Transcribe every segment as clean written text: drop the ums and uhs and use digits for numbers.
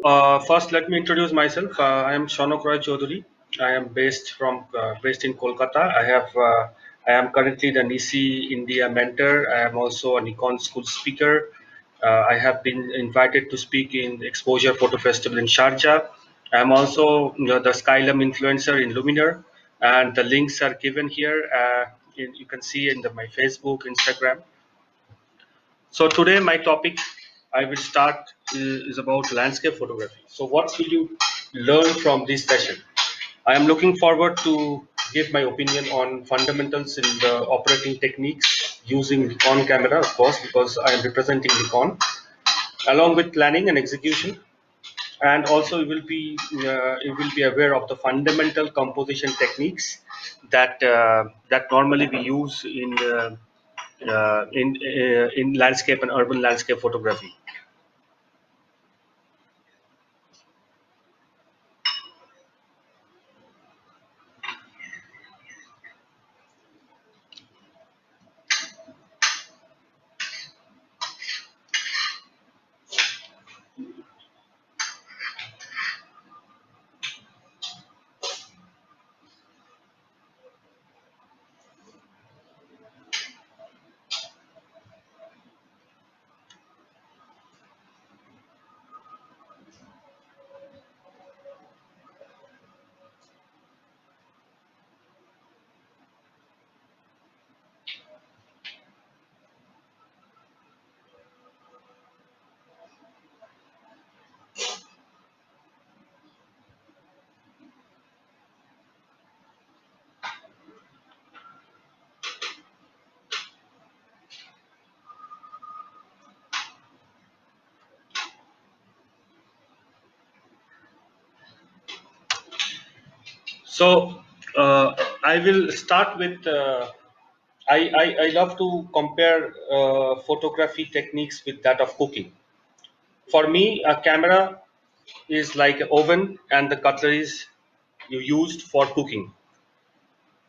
First, let me introduce myself. I am Choudhury. I am based in Kolkata. I am currently the NISI India mentor. I am also a Nikon school speaker. I have been invited to speak in Exposure Photo Festival in Sharjah. I am also the Skylum influencer in Luminar, and the links are given here. You can see in my Facebook, Instagram. So today my topic I will start is about landscape photography. So what will you learn from this session? I am looking forward to give my opinion on fundamentals in the operating techniques using Nikon camera, of course, because I am representing Nikon, along with planning and execution. And also you will be aware of the fundamental composition techniques that normally we use in landscape and urban landscape photography. So I will start with. I love to compare photography techniques with that of cooking. For me, a camera is like an oven, and the cutleries you used for cooking.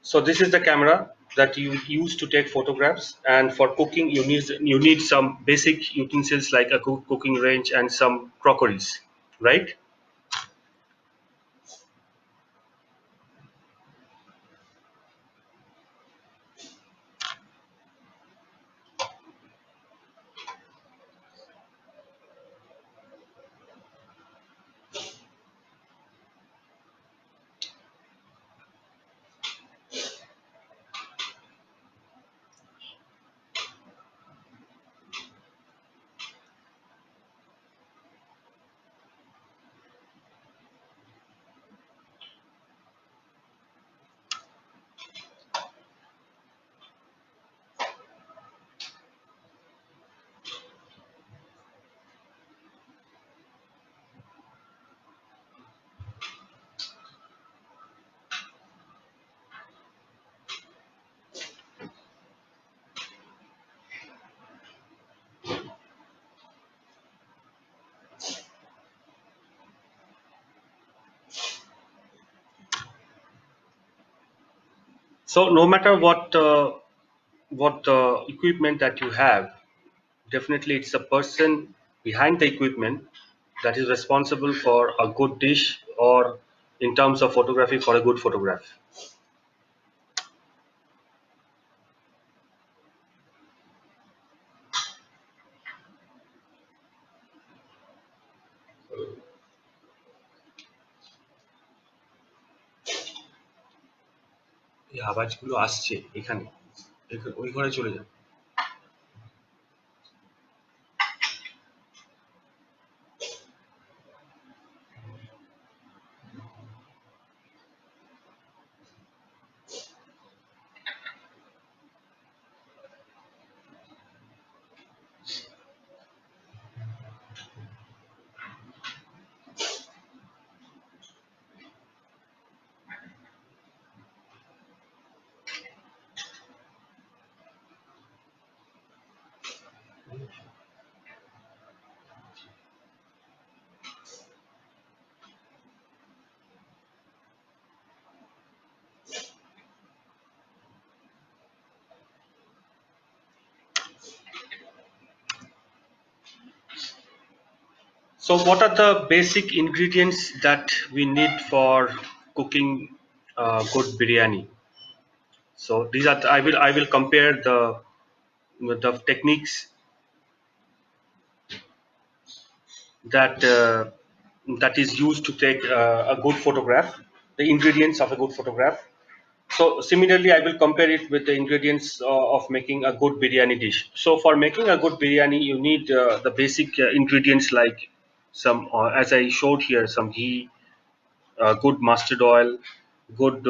So this is the camera that you use to take photographs, and for cooking you need some basic utensils like a cooking range and some crockeries, right? So no matter what equipment that you have, definitely it's the person behind the equipment that is responsible for a good dish, or in terms of photography, for a good photograph. এই আওয়াজগুলো আসছে এখানে, ওই ঘরে চলে যান। So, what are the basic ingredients that we need for cooking good biryani? So, these are I will compare the techniques that that is used to take a good photograph, the ingredients of a good photograph. So similarly, I will compare it with the ingredients of making a good biryani dish. So for making a good biryani, you need the basic ingredients like some, as I showed here, some ghee, good mustard oil, good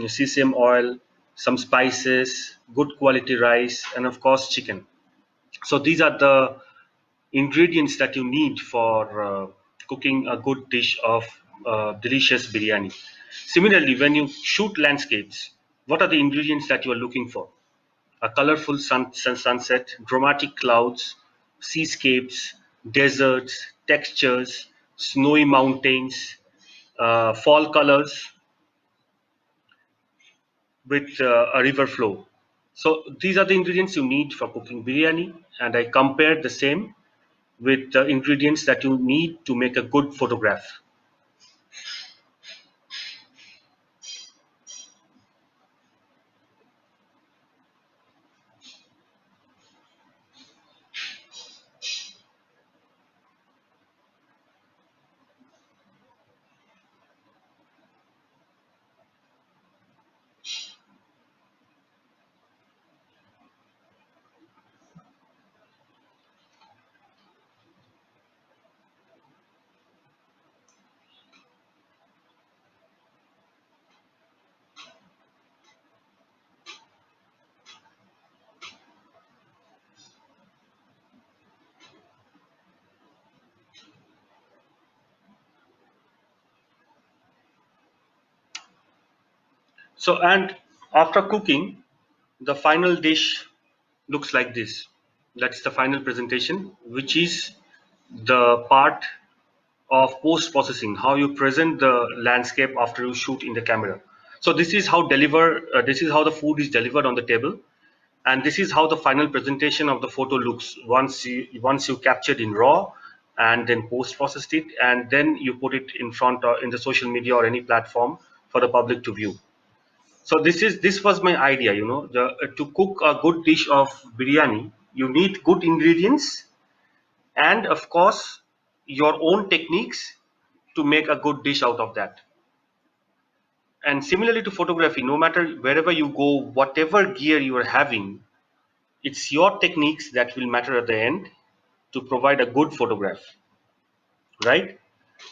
sesame oil, some spices, good quality rice, and of course chicken. So these are the ingredients that you need for cooking a good dish of delicious biryani. Similarly, when you shoot landscapes, what are the ingredients that you are looking for? A colorful sunset, dramatic clouds, seascapes, deserts, textures, snowy mountains, fall colors with a river flow. So these are the ingredients you need for cooking biryani, and I compared the same with the ingredients that you need to make a good photograph. So, and after cooking, the final dish looks like this. That's the final presentation, which is the part of post processing, how you present the landscape after you shoot in the camera. So this is how this is how the food is delivered on the table, and this is how the final presentation of the photo looks once you captured in raw and then post processed it, and then you put it in front in the social media or any platform for the public to view. So this was my idea, to cook a good dish of biryani, you need good ingredients and of course your own techniques to make a good dish out of that. And similarly to photography, no matter wherever you go, whatever gear you are having, it's your techniques that will matter at the end to provide a good photograph, right?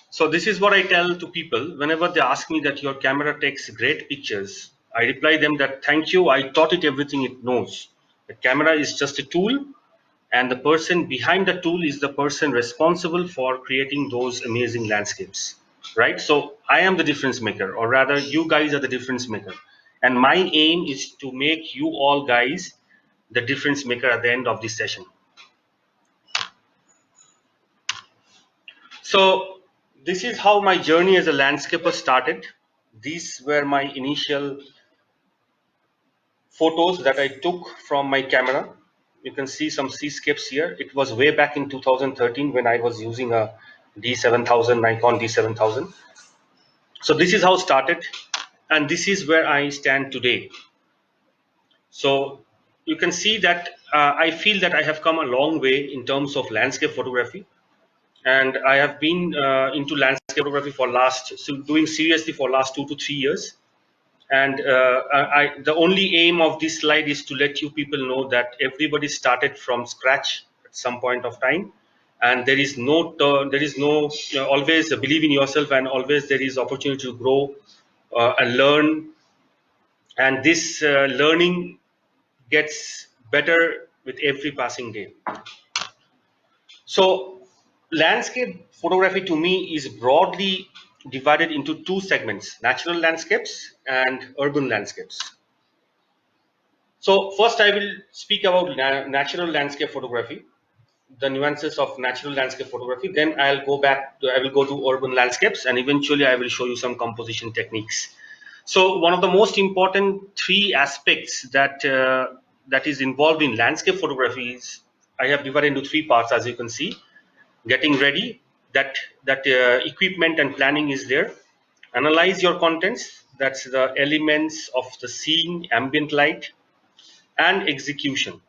So this is what I tell to people whenever they ask me that your camera takes great pictures. I reply them that thank you, I taught it everything it knows. The camera is just a tool, and the person behind the tool is the person responsible for creating those amazing landscapes, right? So I am the difference maker, or rather, you guys are the difference maker, and my aim is to make you all guys the difference maker at the end of this session. So this is how my journey as a landscaper started. These were my initial photos that I took from my camera. You can see some seascapes here. It was way back in 2013 when I was using a D7000, Nikon D7000. So this is how it started, and this is where I stand today. So you can see that I feel that I have come a long way in terms of landscape photography, and I have been into landscape photography for doing seriously for last 2 to 3 years. And the only aim of this slide is to let you people know that everybody started from scratch at some point of time, and there is no always believe in yourself, and always there is opportunity to grow and learn, and this learning gets better with every passing day. So landscape photography to me is broadly divided into two segments: natural landscapes and urban landscapes. So first, I will speak about natural landscape photography, the nuances of natural landscape photography. Then I will go to urban landscapes, and eventually I will show you some composition techniques. So one of the most important three aspects that is involved in landscape photography is I have divided into three parts, as you can see: getting ready, that equipment and planning is there. Analyze your contents, that's the elements of the scene, ambient light, and execution,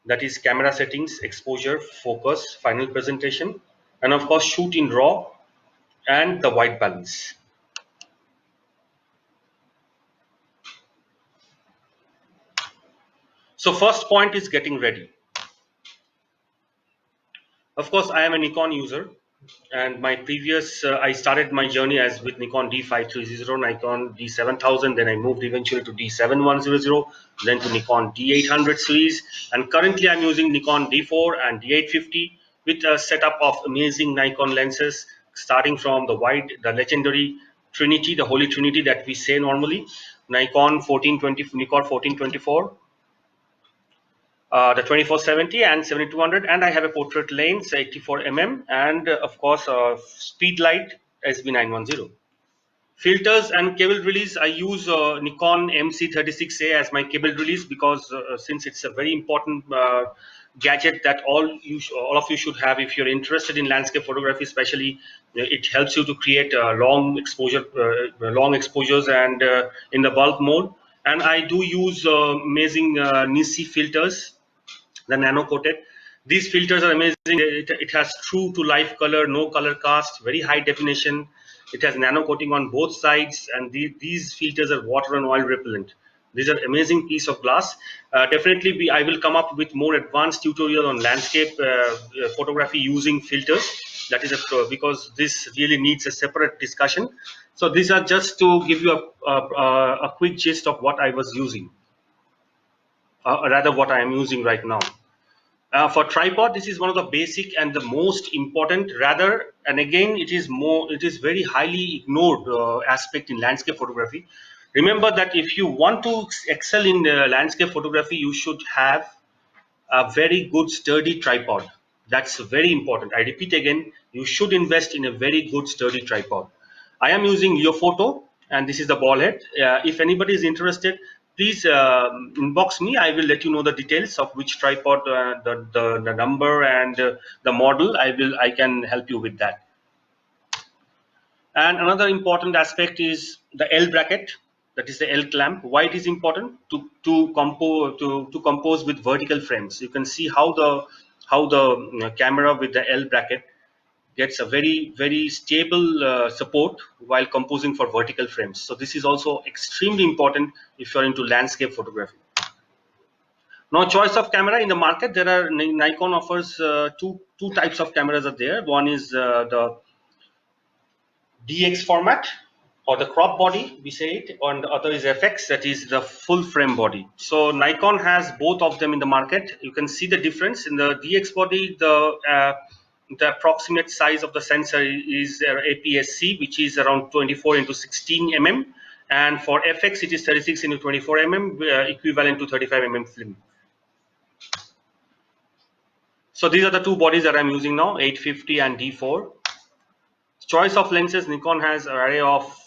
that is camera settings, exposure, focus, final presentation, and of course shoot in raw and the white balance. So first point is getting ready. Of course, I am a Nikon user, and my previous I started my journey as with Nikon D5300, Nikon D7000. Then I moved eventually to D7100, then to Nikon D800 series, and currently I'm using Nikon D4 and D850 with a setup of amazing Nikon lenses, starting from the wide, the legendary Trinity, the Holy Trinity that we say normally, Nikon 1420, Nikon 1424, the 2470 and 7200, and I have a portrait lens 84 and of course speed light SB910. Filters and cable release, I use Nikon MC36A as my cable release because since it's a very important gadget that all of you should have if you're interested in landscape photography, especially it helps you to create long exposures and in the bulk mode. And I do use amazing Nisi filters, the nano coated. These filters are amazing. It has true to life color, no color cast, very high definition. It has nano coating on both sides, and these filters are water and oil repellent. These are amazing piece of glass. Definitely, I will come up with more advanced tutorial on landscape photography using filters. That is because this really needs a separate discussion. So these are just to give you a quick gist of what I was using, rather what I am using right now. For tripod, this is one of the basic and the most important, rather, and again it is very highly ignored aspect in landscape photography. Remember that if you want to excel in landscape photography, you should have a very good sturdy tripod. That's very important. I repeat again, you should invest in a very good sturdy tripod. I am using Leofoto, and this is the ball head. If anybody is interested, please inbox me. I will let you know the details of which tripod, the number and the model. I can help you with that. And another important aspect is the L bracket, that is the L clamp. Why it is important to compose with vertical frames. You can see how the camera with the L bracket gets a very stable support while composing for vertical frames. So this is also extremely important if you're into landscape photography. Now, choice of camera in the market, there are Nikon offers two types of cameras are there. One is the DX format, or the crop body, we say it, and the other is FX, that is the full frame body. So Nikon has both of them in the market. You can see the difference in the DX body. The approximate size of the sensor is APS-C, which is around 24 into 16 mm, and for FX it is 36 into 24 mm, equivalent to 35 mm film. So these are the two bodies that I'm using now, 850 and D4. Choice of lenses, Nikon has an array of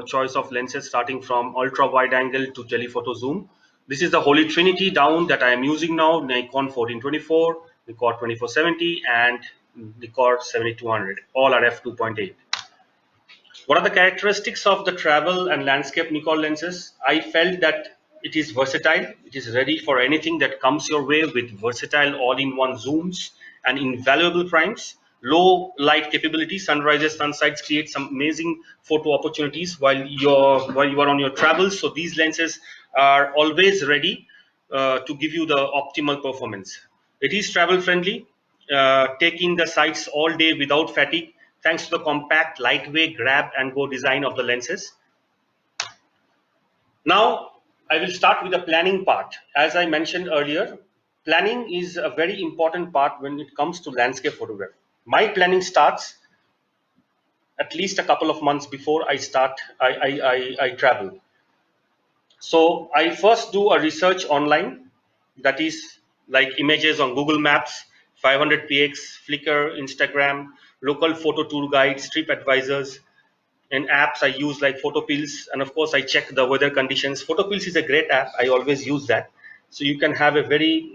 choice of lenses starting from ultra wide angle to telephoto zoom. This is the Holy Trinity down that I am using now, Nikon 1424, Nikon 2470 and Nikon 7200, all are f2.8. What are the characteristics of the travel and landscape Nikon lenses? I felt that it is versatile. It is ready for anything that comes your way with versatile all-in-one zooms and invaluable primes. Low light capability, sunrises, sunsets create some amazing photo opportunities while you are on your travels. So these lenses are always ready to give you the optimal performance. It is travel friendly, taking the sights all day without fatigue, thanks to the compact, lightweight grab and go design of the lenses. Now, I will start with the planning part. As I mentioned earlier, planning is a very important part when it comes to landscape photography. My planning starts at least a couple of months before I travel. So I first do a research online, that is like images on Google Maps, 500px, Flickr, Instagram, local photo tour guides, trip advisors, and apps I use like Photopills, and of course I check the weather conditions. Photopills is a great app. I always use that. So you can have a very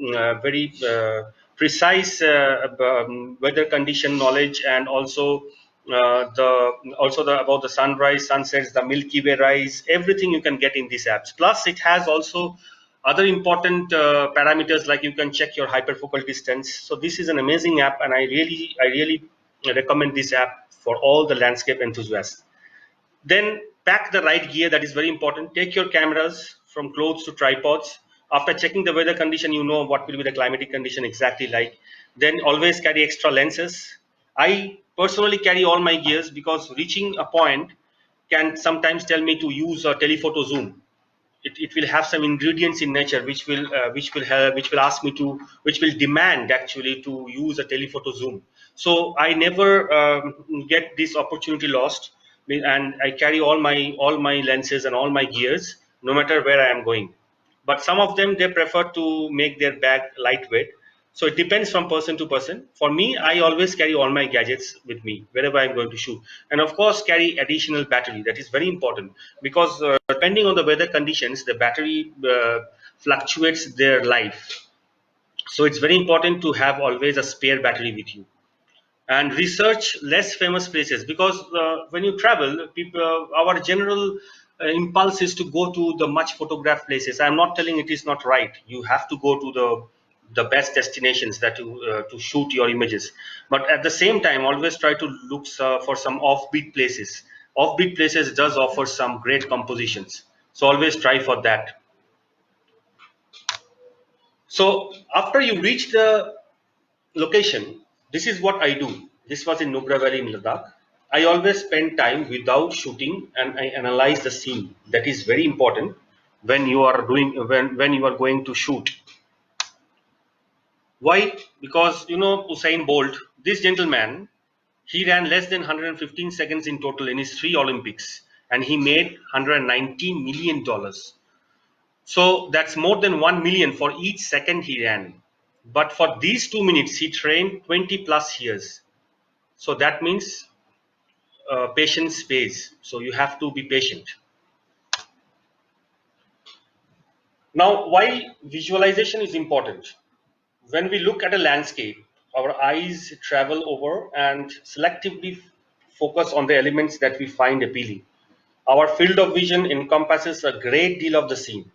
precise weather condition knowledge, and also the about the sunrise, sunsets, the Milky Way rise, everything you can get in these apps. Plus, it has also other important parameters, like you can check your hyperfocal distance. So this is an amazing app, and I really recommend this app for all the landscape enthusiasts. Then pack the right gear, that is very important. Take your cameras from clothes to tripods. After checking the weather condition, you know what will be the climatic condition exactly like. Then always carry extra lenses. I personally carry all my gears because reaching a point can sometimes tell me to use a telephoto zoom. It will have some ingredients in nature which will ask me to, which will demand actually to use a telephoto zoom. So I never get this opportunity lost, and I carry all my lenses and all my gears no matter where I am going. But some of them, they prefer to make their bag lightweight, so it depends from person to person. For me, I always carry all my gadgets with me wherever I'm going to shoot, and of course carry additional battery. That is very important because depending on the weather conditions, the battery fluctuates their life. So it's very important to have always a spare battery with you, and research less famous places, because when you travel, people, our general impulse is to go to the much photographed places. I'm not telling it is not right. You have to go to the best destinations that to shoot your images, but at the same time always try to look for some offbeat places. Offbeat places does offer some great compositions, so always try for that. So after you reach the location, this is what I do. This was in Nubra Valley in Ladakh. I always spend time without shooting and I analyze the scene. That is very important when you are going to shoot. Why? Because Usain Bolt, this gentleman, he ran less than 115 seconds in total in his three Olympics, and he made $119 million. So that's more than 1 million for each second he ran. But for these 2 minutes, he trained 20 plus years. So that means patience pays. So you have to be patient. Now, why visualization is important? When we look at a landscape, our eyes travel over and selectively focus on the elements that we find appealing. Our field of vision encompasses a great deal of the scene,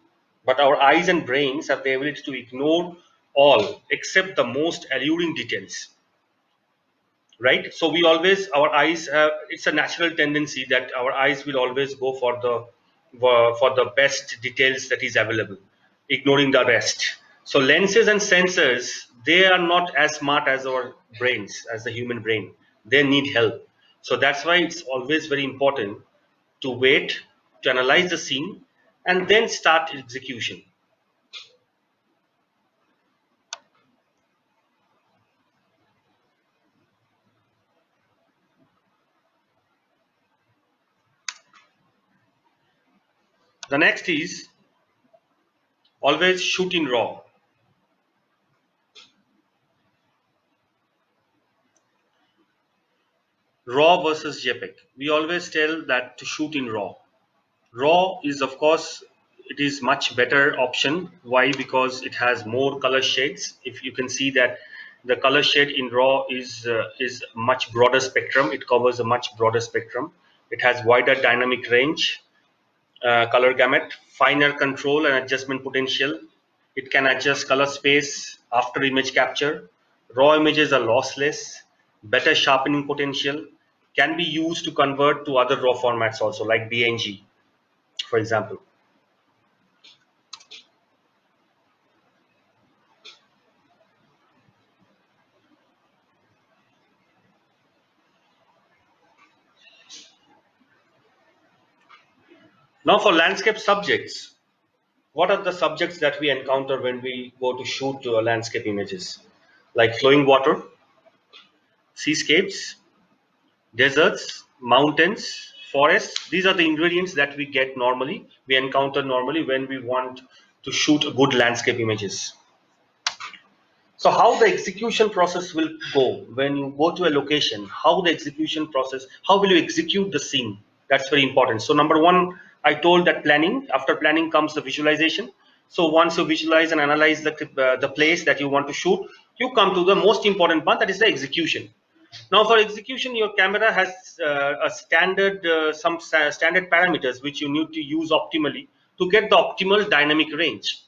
but our eyes and brains have the ability to ignore all except the most alluring details. Right, so we always, our eyes have, it's a natural tendency that our eyes will always go for the best details that is available, ignoring the rest. So lenses and sensors, they are not as smart as our brains, as the human brain. They need help. So that's why it's always very important to wait, to analyze the scene, and then start execution. The next is always shoot in raw. Raw versus JPEG. We always tell that to shoot in RAW. RAW is, of course, it is much better option. Why? Because it has more color shades. If you can see that the color shade in RAW is much broader spectrum. It covers a much broader spectrum. It has wider dynamic range, color gamut, finer control and adjustment potential. It can adjust color space after image capture. Raw images are lossless, better sharpening potential, can be used to convert to other raw formats also, like BNG, for example. Now, for landscape subjects, what are the subjects that we encounter when we go to shoot landscape images? Like flowing water, seascapes, deserts, mountains, forests. These are the ingredients that we get normally, we encounter normally when we want to shoot good landscape images. So how the execution process will go when you go to a location, how the execution process, how will you execute the scene? That's very important. So number one, I told that planning, after planning comes the visualization. So once you visualize and analyze the place that you want to shoot, you come to the most important part, that is the execution. Now for execution, your camera has a standard standard parameters which you need to use optimally to get the optimal dynamic range.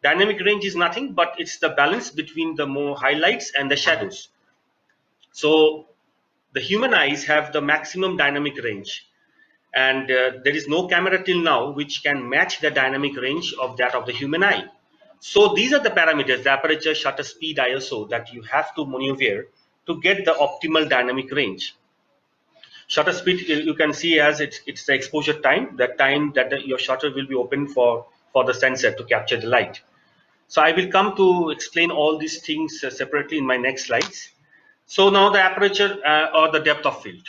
Dynamic range is nothing but it's the balance between the more highlights and the shadows. So the human eyes have the maximum dynamic range, and there is no camera till now which can match the dynamic range of that of the human eye. So these are the parameters, the aperture, shutter speed, ISO, that you have to maneuver to get the optimal dynamic range. Shutter speed, you can see as it's the exposure time, the time that your shutter will be open for the sensor to capture the light. So I will come to explain all these things separately in my next slides. So now the aperture or the depth of field.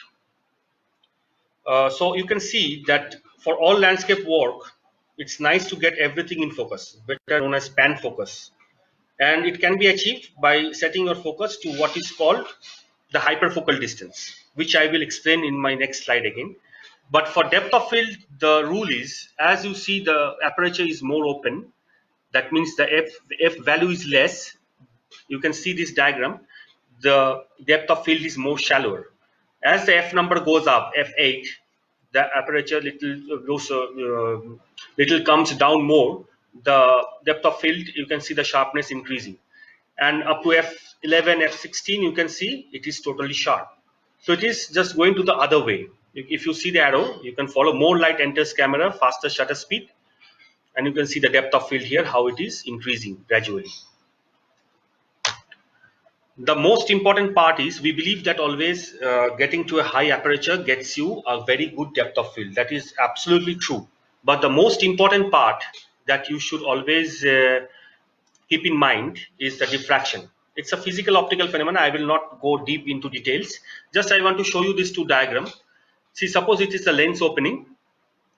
So you can see that for all landscape work, it's nice to get everything in focus, better known as pan focus. And it can be achieved by setting your focus to what is called the hyperfocal distance, which I will explain in my next slide again. But for depth of field, the rule is, as you see the aperture is more open, that means the f value is less. You can see this diagram, the depth of field is more shallower. As the f number goes up, f8, the aperture little comes down more, the depth of field, you can see the sharpness increasing, and up to f11, f16, you can see it is totally sharp. So it is just going to the other way. If you see the arrow, you can follow, more light enters camera, faster shutter speed, and you can see the depth of field here, how it is increasing gradually. The most important part is, we believe that always getting to a high aperture gets you a very good depth of field. That is absolutely true. But the most important part that you should always keep in mind is the diffraction. It's a physical optical phenomenon. I will not go deep into details. Just I want to show you these two diagrams. See, suppose it is a lens opening.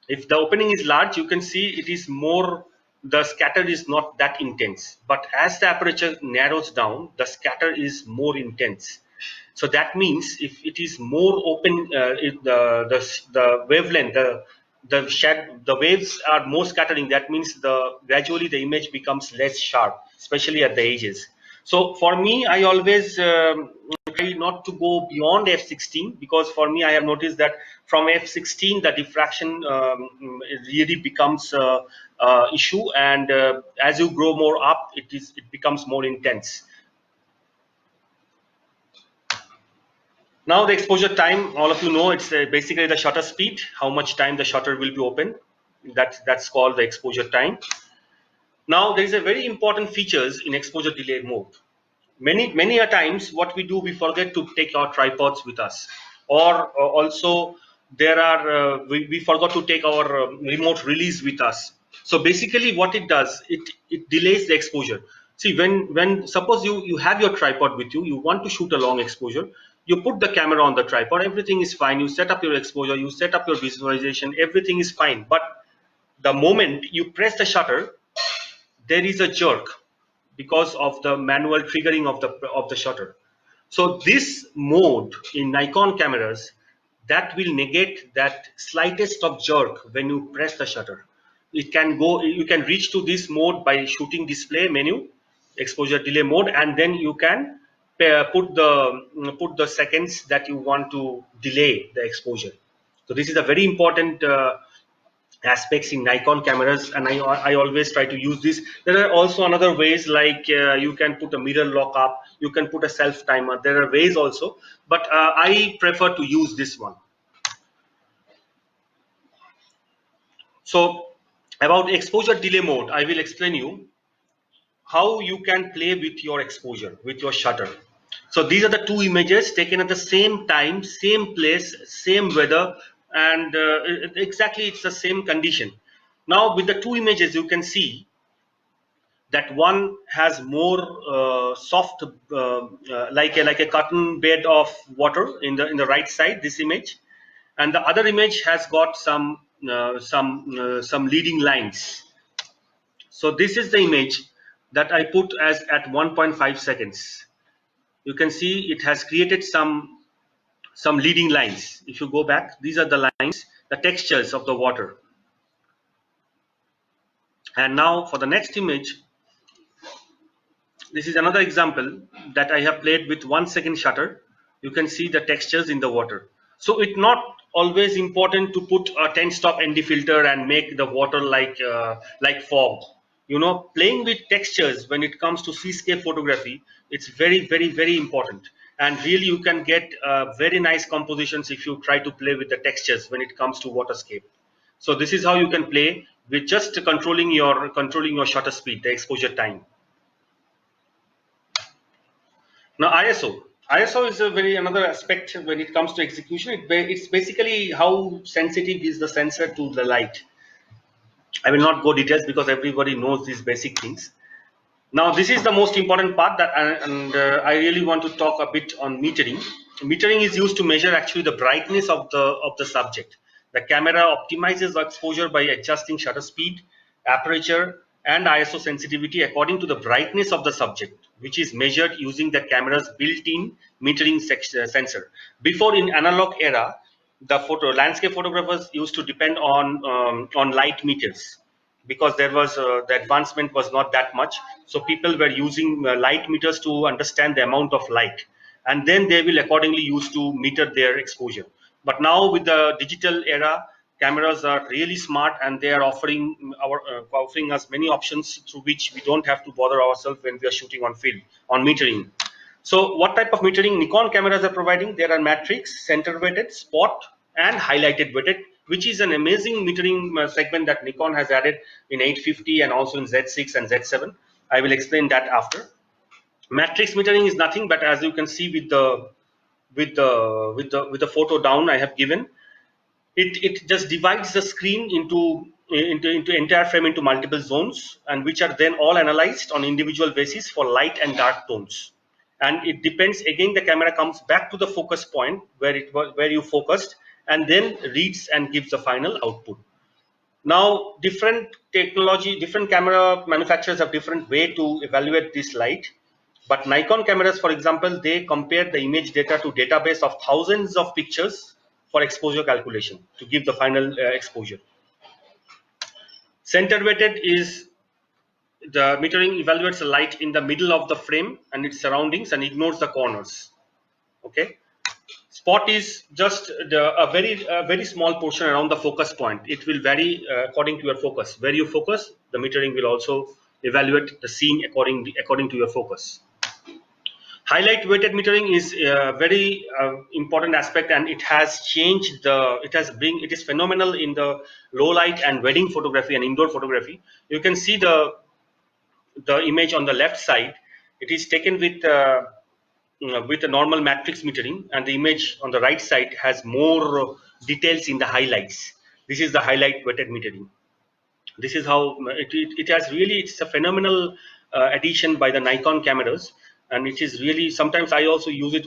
If the opening is large, you can see it is more, the scatter is not that intense, but as the aperture narrows down, the scatter is more intense. So that means if it is more open, the wavelength, the waves are more scattering, that means the gradually the image becomes less sharp, especially at the edges. So for me, I always try not to go beyond f16, because for me, I have noticed that from f16 the diffraction really becomes issue, and as you grow more up, it becomes more intense. Now the exposure time, all of you know, it's basically the shutter speed, how much time the shutter will be open. That's called the exposure time. Now there is a very important features in exposure delay mode. Many a times what we do, we forget to take our tripods with us, or also there are we forgot to take our remote release with us. So basically what it does, it delays the exposure. See, when suppose you have your tripod with you, you want to shoot a long exposure, you put the camera on the tripod, everything is fine, you set up your exposure, you set up your visualization, everything is fine. But the moment you press the shutter, there is a jerk because of the manual triggering of the shutter. So this mode in Nikon cameras, that will negate that slightest of jerk when you press the shutter. It can go, you can reach to this mode by shooting display menu, exposure delay mode, and then you can put the seconds that you want to delay the exposure. So this is a very important aspects in Nikon cameras, and I always try to use this. There are also another ways, like you can put a mirror lock up, you can put a self timer. There are ways also, but I prefer to use this one. So about exposure delay mode, I will explain you how you can play with your exposure, with your shutter. So these are the two images taken at the same time, same place, same weather, and exactly it's the same condition. Now with the two images, you can see that one has more soft, like a cotton bed of water in the right side, this image, and the other image has got some leading lines. So this is the image that I put as at 1.5 seconds. You can see it has created some leading lines. If you go back, these are the lines, the textures of the water. And now for the next image, this is another example that I have played with 1 second shutter. You can see the textures in the water. So it's not always important to put a 10 stop ND filter and make the water like fog. Playing with textures when it comes to seascape photography, it's very important. And really, you can get very nice compositions if you try to play with the textures when it comes to waterscape. So this is how you can play with just controlling your shutter speed, the exposure time. Now ISO is a very another aspect when it comes to execution. It's basically how sensitive is the sensor to the light. I will not go details because everybody knows these basic things. Now, this is the most important part I really want to talk a bit on metering. Metering is used to measure actually the brightness of the subject. The camera optimizes the exposure by adjusting shutter speed, aperture, and ISO sensitivity according to the brightness of the subject, which is measured using the camera's built-in metering sensor. Before, in analog era, the landscape photographers used to depend on light meters because there was the advancement was not that much, so people were using light meters to understand the amount of light, and then they will accordingly use to meter their exposure. But now with the digital era, cameras are really smart and they are offering us many options through which we don't have to bother ourselves when we are shooting on film on metering. So what type of metering Nikon cameras are providing? There are matrix, center weighted, spot, and highlighted weighted, which is an amazing metering segment that Nikon has added in 850 and also in Z6 and Z7. I will explain that after. Matrix metering is nothing but, as you can see with the photo down I have given, it just divides the screen into entire frame into multiple zones, and which are then all analyzed on individual basis for light and dark tones. And it depends, again the camera comes back to the focus point where you focused, and then reads and gives the final output. Now, different camera manufacturers have different way to evaluate this light. But Nikon cameras, for example, they compare the image data to database of thousands of pictures for exposure calculation to give the final exposure. Center weighted is the metering evaluates the light in the middle of the frame and its surroundings and ignores the corners. Okay. Spot is just a very small portion around the focus point. It will vary according to your focus. Where you focus, the metering will also evaluate the scene according to your focus. Highlight weighted metering is a very important aspect, and it is phenomenal in the low light and wedding photography and indoor photography. You can see the image on the left side. It is taken with a normal matrix metering, and the image on the right side has more details in the highlights. This is the highlight weighted metering. This is how it has really, it's a phenomenal addition by the Nikon cameras, and it is really, sometimes I also use it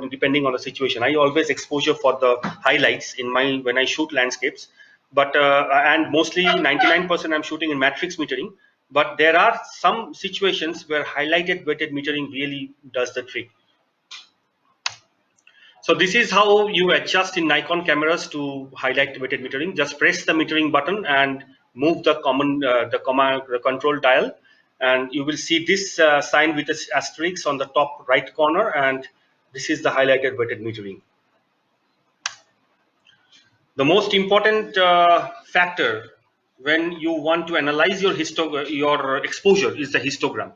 depending on the situation. I always exposure for the highlights when I shoot landscapes, but and mostly 99% I'm shooting in matrix metering, but there are some situations where highlighted weighted metering really does the trick. So this is how you adjust in Nikon cameras to highlight weighted metering. Just press the metering button and move the control dial, and you will see this sign with this asterisk on the top right corner, and this is the highlighted weighted metering. The most important factor when you want to analyze your exposure is the histogram.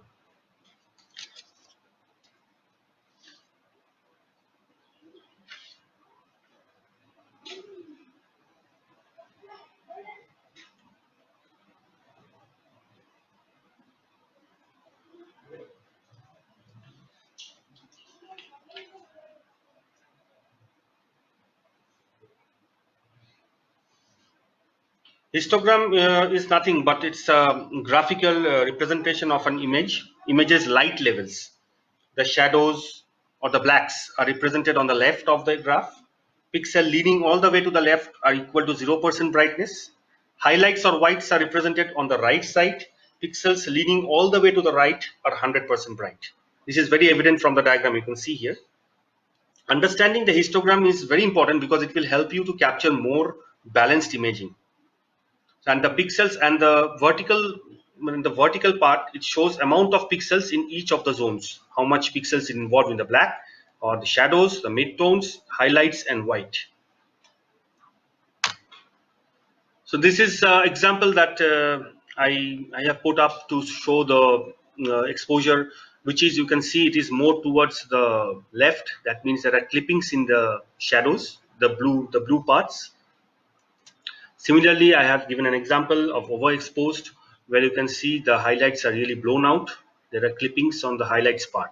Histogram is nothing but it's a graphical representation of an image's light levels. The shadows or the blacks are represented on the left of the graph. Pixel leaning all the way to the left are equal to 0% brightness. Highlights or whites are represented on the right side. Pixels leaning all the way to the right are 100% bright. This is very evident from the diagram you can see here. Understanding the histogram is very important because it will help you to capture more balanced imaging. and the pixels and the vertical part, it shows amount of pixels in each of the zones, how much pixels is involved in the black or the shadows, the midtones, highlights and white. So this is example that I have put up to show the exposure, which is, you can see it is more towards the left. That means there are clippings in the shadows, the blue parts. Similarly, I have given an example of overexposed, where you can see the highlights are really blown out. There are clippings on the highlights part.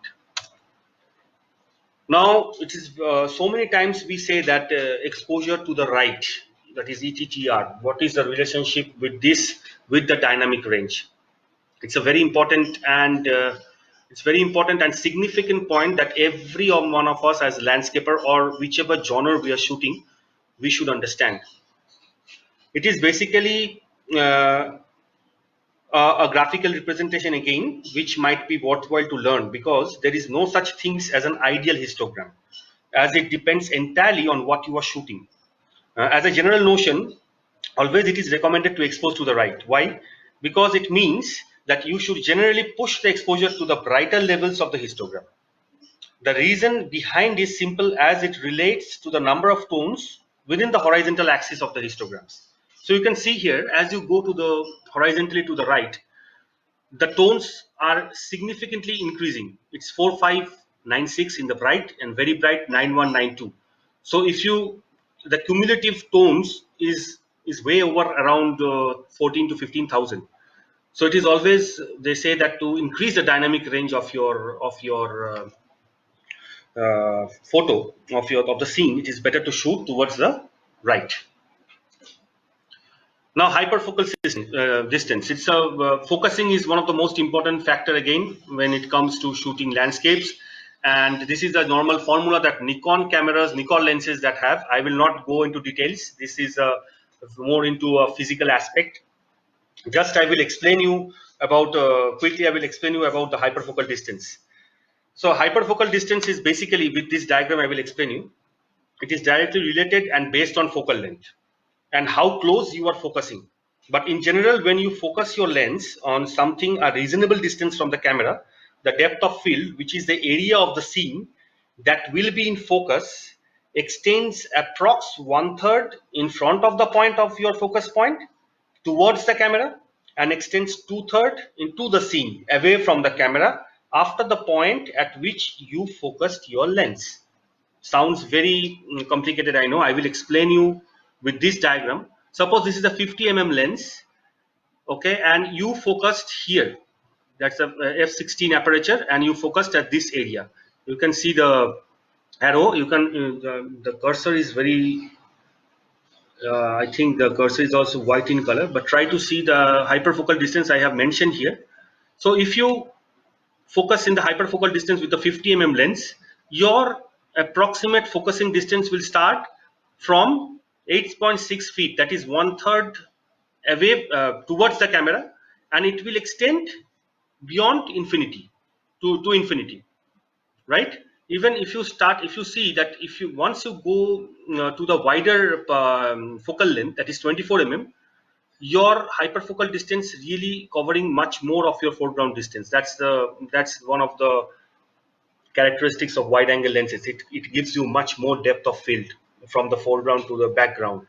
Now, it is so many times we say that exposure to the right, that is ETTR. What is the relationship with this, with the dynamic range? It's a very important and significant point that every one of us as landscaper or whichever genre we are shooting, we should understand. It is basically a graphical representation again, which might be worthwhile to learn, because there is no such things as an ideal histogram, as it depends entirely on what you are shooting. As a general notion, always it is recommended to expose to the right. Why? Because it means that you should generally push the exposure to the brighter levels of the histogram. The reason behind is simple, as it relates to the number of tones within the horizontal axis of the histograms. So you can see here, as you go to the horizontally to the right, the tones are significantly increasing. It's 4596 in the bright, and very bright 9192. So if you, the cumulative tones is way over around 14 to 15,000. So it is always, they say that to increase the dynamic range of your photo of the scene, it is better to shoot towards the right. Now, hyperfocal distance. It's focusing is one of the most important factor again when it comes to shooting landscapes, and this is the normal formula that Nikon cameras, Nikon lenses that have. I will not go into details. This is more into a physical aspect. Just I will explain you about quickly. I will explain you about the hyperfocal distance. So hyperfocal distance is basically, with this diagram I will explain you, it is directly related and based on focal length and how close you are focusing. But in general, when you focus your lens on something a reasonable distance from the camera, the depth of field, which is the area of the scene that will be in focus, extends approx 1/3 in front of the point of your focus point towards the camera, and extends 2/3 into the scene away from the camera after the point at which you focused your lens. Sounds very complicated, I know. I will explain you with this diagram. Suppose this is a 50 mm lens, okay, and you focused here. That's a f16 aperture, and you focused at this area. You can see the arrow. You can the cursor is very. I think the cursor is also white in color, but try to see the hyperfocal distance I have mentioned here. So if you focus in the hyperfocal distance with the 50 mm lens, your approximate focusing distance will start from 8.6 feet, that is 1/3 away towards the camera, and it will extend beyond infinity to infinity, right? Even if you start, if you see that, if you once you go to the wider focal length, that is 24 mm, your hyperfocal distance really covering much more of your foreground distance. That's one of the characteristics of wide angle lenses. It gives you much more depth of field from the foreground to the background.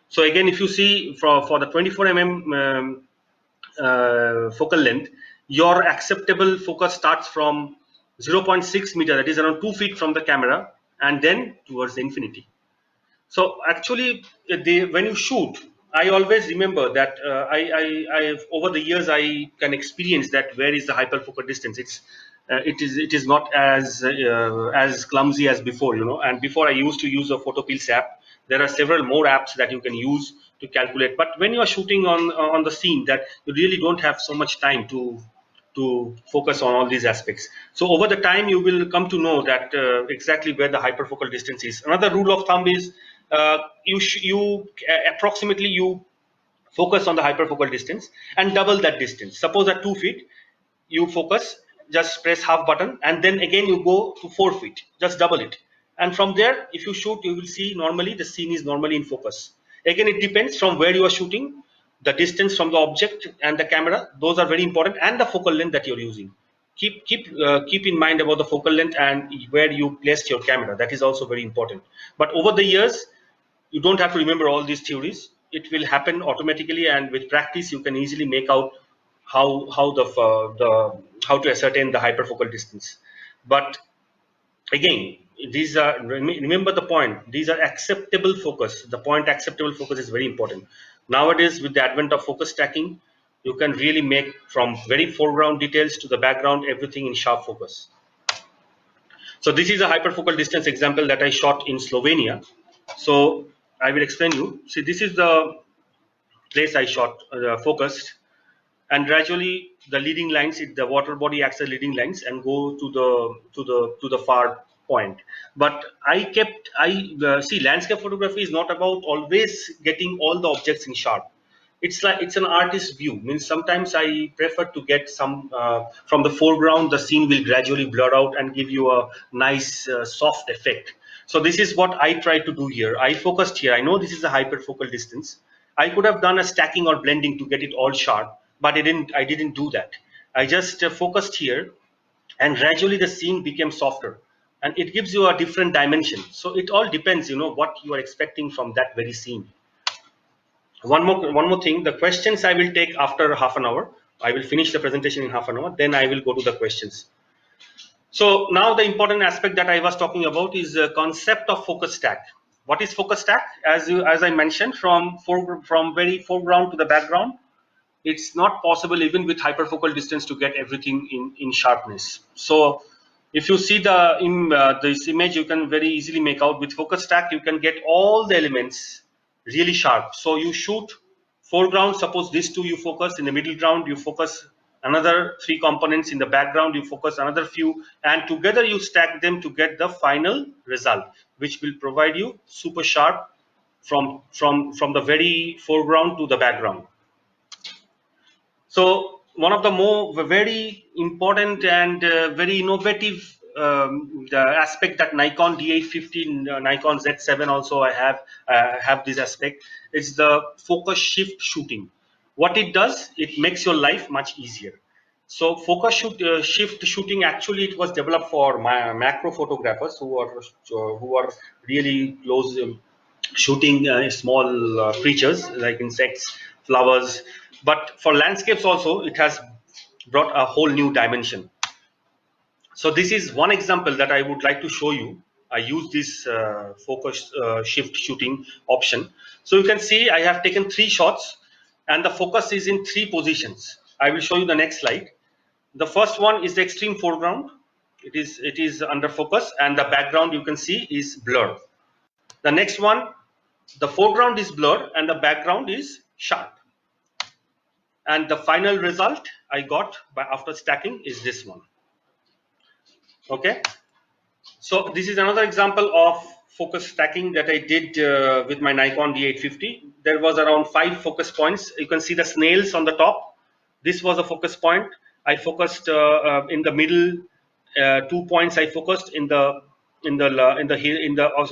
So again, if you see for the 24 mm focal length, your acceptable focus starts from 0.6 meter, that is around 2 feet from the camera, and then towards the infinity. So actually, when you shoot, I always remember that I over the years I can experience that where is the hyperfocal distance. It is not as clumsy as before, you know. And before, I used to use a PhotoPills app. There are several more apps that you can use to calculate. But when you are shooting on the scene, that you really don't have so much time to focus on all these aspects. So over the time, you will come to know that exactly where the hyperfocal distance is. Another rule of thumb is you approximately you focus on the hyperfocal distance and double that distance. Suppose at 2 feet, you focus, just press half button, and then again you go to 4 feet, just double it. And from there, if you shoot, you will see normally the scene is normally in focus. Again, it depends from where you are shooting. the distance from the object and the camera, those are very important, and the focal length that you're using. Keep in mind about the focal length and where you placed your camera. That is also very important. But over the years, you don't have to remember all these theories. It will happen automatically, and with practice, you can easily make out the how to ascertain the hyperfocal distance. But again, these are, remember the point, these are acceptable focus. The point acceptable focus is very important. Nowadays, with the advent of focus stacking, you can really make from very foreground details to the background everything in sharp focus. So this is a hyperfocal distance example that I shot in Slovenia. So I will explain you. See, this is the place I shot focused, and gradually the leading lines, the water body acts as leading lines and go to the far point. But I see, landscape photography is not about always getting all the objects in sharp. It's like it's an artist's view. Means sometimes I prefer to get some from the foreground. The scene will gradually blur out and give you a nice soft effect. So this is what I try to do here. I focused here. I know this is a hyperfocal distance. I could have done a stacking or blending to get it all sharp, but I didn't. I didn't do that. I just focused here, and gradually the scene became softer, and it gives you a different dimension. So it all depends, what you are expecting from that very scene. One more thing, the questions I will take after half an hour. I will finish the presentation in half an hour, then I will go to the questions. So now the important aspect that I was talking about is the concept of focus stack. What is focus stack? As I mentioned, from very foreground to the background, it's not possible even with hyperfocal distance to get everything in sharpness. So if you see this image, you can very easily make out with focus stack, you can get all the elements really sharp. So you shoot foreground, suppose these two you focus, in the middle ground you focus another three components, in the background you focus another few, and together you stack them to get the final result, which will provide you super sharp from the very foreground to the background. So one of the very important and very innovative the aspect that Nikon D850, Nikon Z7 also I have this aspect. It's the focus shift shooting. What it does, it makes your life much easier. So shift shooting, actually it was developed for macro photographers who are really close, shooting small creatures like insects, flowers. But for landscapes also, it has brought a whole new dimension. So this is one example that I would like to show you. I use this focus shift shooting option. So you can see I have taken 3 shots, and the focus is in 3 positions. I will show you the next slide. The first one is the extreme foreground. It is under focus, and the background you can see is blur. The next one, the foreground is blur and the background is sharp. And the final result I got after stacking is this one. Okay. So this is another example of focus stacking that I did with my Nikon D850. There was around 5 focus points. You can see the snails on the top. This was a focus point. I focused in the middle. 2 points I focused in the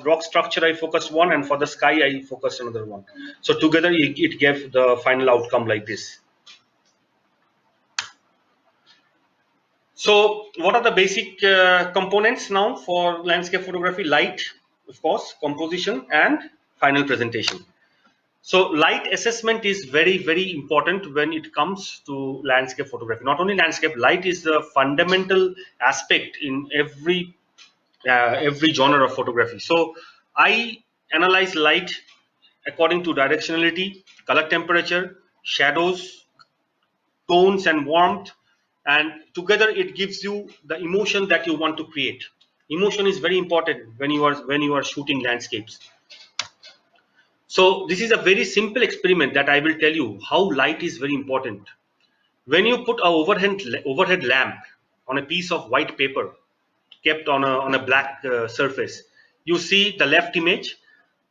rock structure. I focused one, and for the sky I focused another one. So together it gave the final outcome like this. So what are the basic components now for landscape photography? Light, of course, composition, and final presentation. So light assessment is very, very important when it comes to landscape photography. Not only landscape, light is the fundamental aspect in every genre of photography. So I analyze light according to directionality, color temperature, shadows, tones, and warmth, and together it gives you the emotion that you want to create. Emotion is very important when you are shooting landscapes. So this is a very simple experiment that I will tell you how light is very important. When you put a overhead lamp on a piece of white paper kept on a black surface, you see the left image.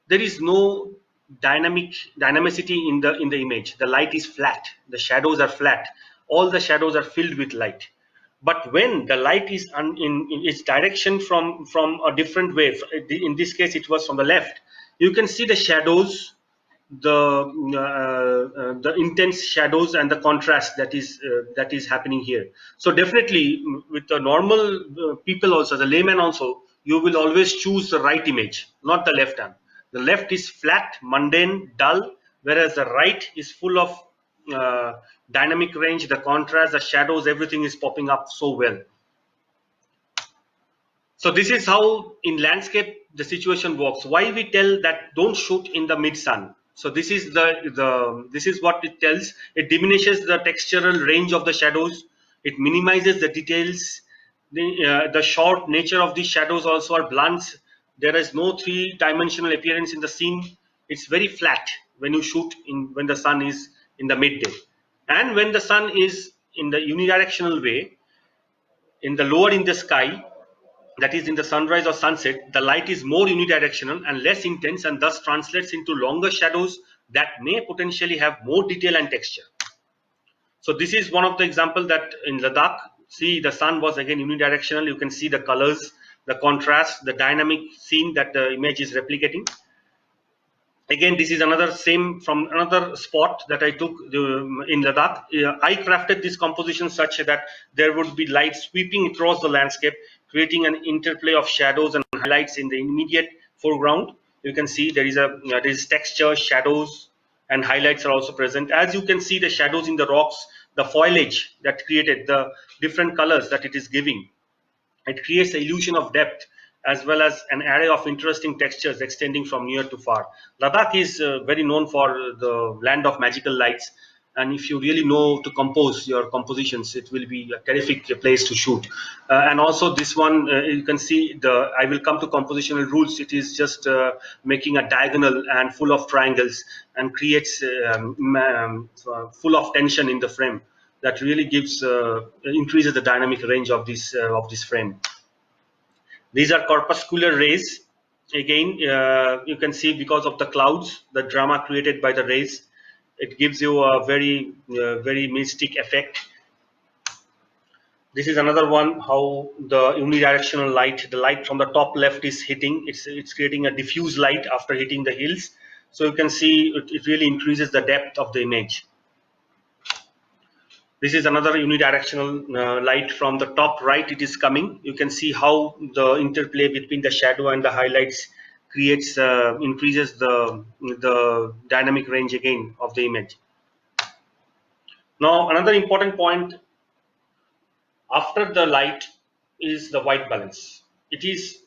There is no dynamicity in the image. The light is flat. The shadows are flat. All the shadows are filled with light. But when the light is in its direction from a different way, in this case it was from the left, you can see the shadows the intense shadows and the contrast that is happening here. So definitely, with the normal people also, the layman also, you will always choose the right image, not the left hand. The left is flat, mundane, dull, whereas the right is full of dynamic range, the contrast, the shadows, everything is popping up so well. So this is how in landscape the situation works. Why we tell that don't shoot in the mid sun. So this is this is what it tells. It diminishes the textural range of the shadows. It minimizes the details. The short nature of these shadows also are blunts. There is no three-dimensional appearance in the scene. It's very flat when you shoot in when the sun is in the midday, and when the sun is in the unidirectional way in the lower in the sky, that is in the sunrise or sunset, the light is more unidirectional and less intense, and thus translates into longer shadows that may potentially have more detail and texture. So this is one of the example that in Ladakh, see the sun was again unidirectional. You can see the colors, the contrast, the dynamic scene that the image is replicating. Again, this is another same from another spot that I took in Ladakh. I crafted this composition such that there would be light sweeping across the landscape, creating an interplay of shadows and highlights in the immediate foreground. You can see there is texture, shadows, and highlights are also present. As you can see, the shadows in the rocks, the foliage that created the different colors that it is giving, it creates the illusion of depth as well as an array of interesting textures extending from near to far. Ladakh is very known for the land of magical lights, and if you really know to compose your compositions, it will be a terrific place to shoot. And also this one, you can see the. I will come to compositional rules. It is just making a diagonal and full of triangles and creates full of tension in the frame that really gives increases the dynamic range of this frame. These are corpuscular rays. Again, you can see because of the clouds, the drama created by the rays, it gives you a very mystic effect. This is another one how the unidirectional light, the light from the top left is hitting. It's creating a diffuse light after hitting the hills. So you can see it really increases the depth of the image. This is another unidirectional light from the top right. It is coming. You can see how the interplay between the shadow and the highlights creates increases the dynamic range again of the image. Now another important point after the light is the white balance. It is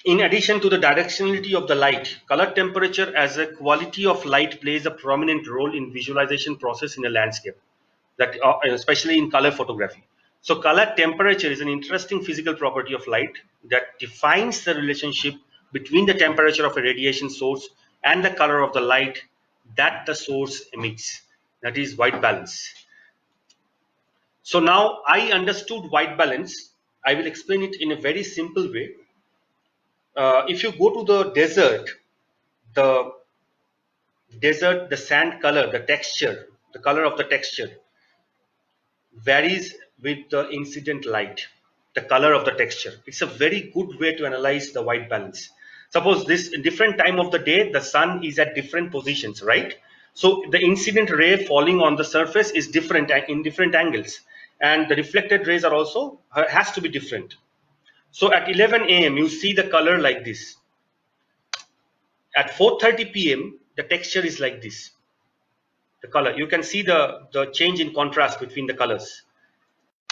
in addition to the directionality of the light, color temperature as a quality of light plays a prominent role in visualization process in a landscape, that especially in color photography. So color temperature is an interesting physical property of light that defines the relationship between the temperature of a radiation source and the color of the light that the source emits. That is white balance. So now I understood white balance. I will explain it in a very simple way. If you go to the desert, the sand color, the texture, the color of the texture varies with the incident light, the color of the texture. It's a very good way to analyze the white balance. Suppose this different time of the day, the sun is at different positions, right? So the incident ray falling on the surface is different in different angles, and the reflected rays are also has to be different. So at 11 a.m. you see the color like this. At 4:30 p.m. the texture is like this. The color, you can see the change in contrast between the colors.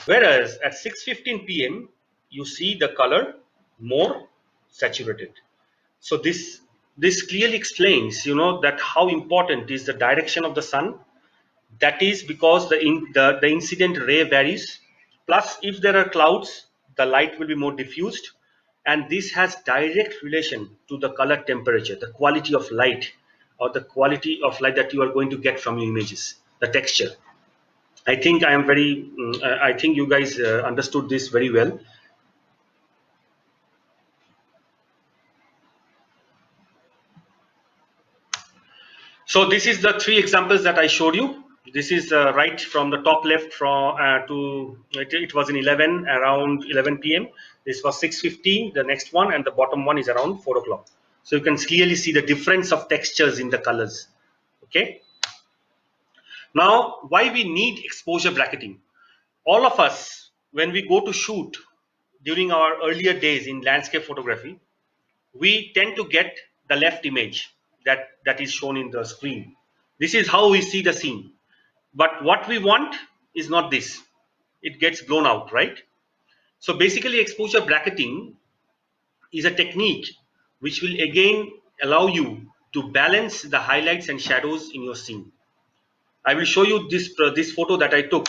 Whereas at 6:15 p.m. you see the color more saturated. So this clearly explains, that how important is the direction of the sun. That is because the incident ray varies. Plus, if there are clouds, the light will be more diffused, and this has direct relation to the color temperature, the quality of light, or the quality of light that you are going to get from your images, the texture. I think I think you guys understood this very well. So this is the three examples that I showed you. This is right from the top left from it was in 11 around 11 p.m. This was 6:15. The next one, and the bottom one is around 4 o'clock. So you can clearly see the difference of textures in the colors. Okay. Now, why we need exposure bracketing? All of us, when we go to shoot during our earlier days in landscape photography, we tend to get the left image that is shown in the screen. This is how we see the scene. But what we want is not this. It gets blown out, right? So basically, exposure bracketing is a technique which will again allow you to balance the highlights and shadows in your scene. I will show you this photo that I took.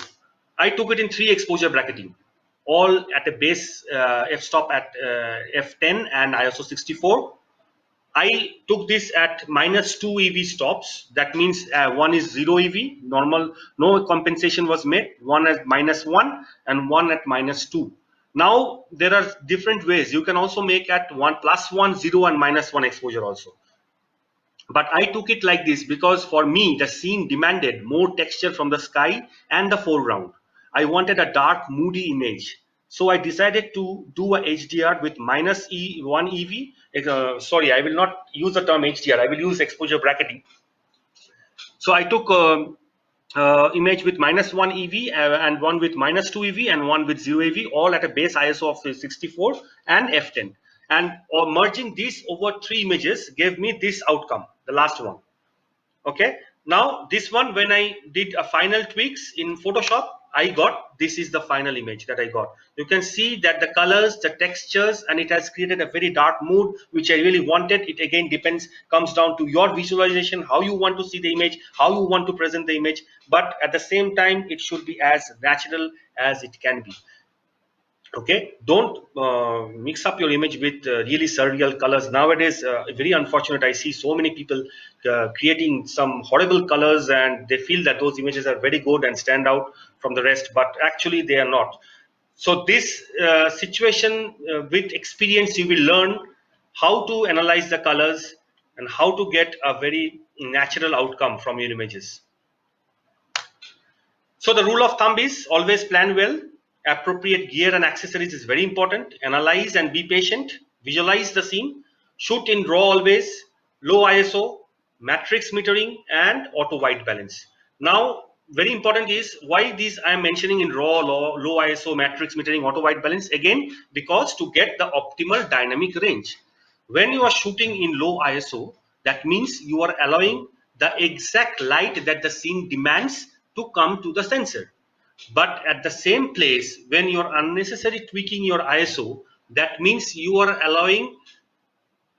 I took it in 3 exposure bracketing, all at a base f-stop at f10 and ISO 64. I took this at -2 EV stops. That means one is 0 EV, normal, no compensation was made. One at -1 and one at -2. Now there are different ways. You can also make at 1 +1, 0 and -1 exposure also. But I took it like this because for me the scene demanded more texture from the sky and the foreground. I wanted a dark, moody image. So I decided to do a HDR with -1 EV. Sorry, I will not use the term HDR. I will use exposure bracketing. So I took image with -1 EV and one with -2 EV and one with 0 EV, all at a base ISO of 64 and f10. And merging these over 3 images gave me this outcome, the last one. Okay. Now this one, when I did a final tweaks in Photoshop, I got, this is the final image that I got. You can see that the colors, the textures, and it has created a very dark mood which I really wanted. It again comes down to your visualization, how you want to see the image, how you want to present the image, but at the same time it should be as natural as it can be. Okay, don't mix up your image with really surreal colors. Nowadays, very unfortunate, I see so many people creating some horrible colors and they feel that those images are very good and stand out from the rest, but actually they are not. So this situation, with experience you will learn how to analyze the colors and how to get a very natural outcome from your images. So the rule of thumb is always plan well. Appropriate gear and accessories is very important. Analyze and be patient. Visualize the scene. Shoot in RAW always. Low ISO, matrix metering, and auto white balance. Now, very important is why these I am mentioning in RAW, low ISO, matrix metering, auto white balance. Again, because to get the optimal dynamic range. When you are shooting in low ISO, that means you are allowing the exact light that the scene demands to come to the sensor. But at the same place, when you are unnecessarily tweaking your ISO, that means you are allowing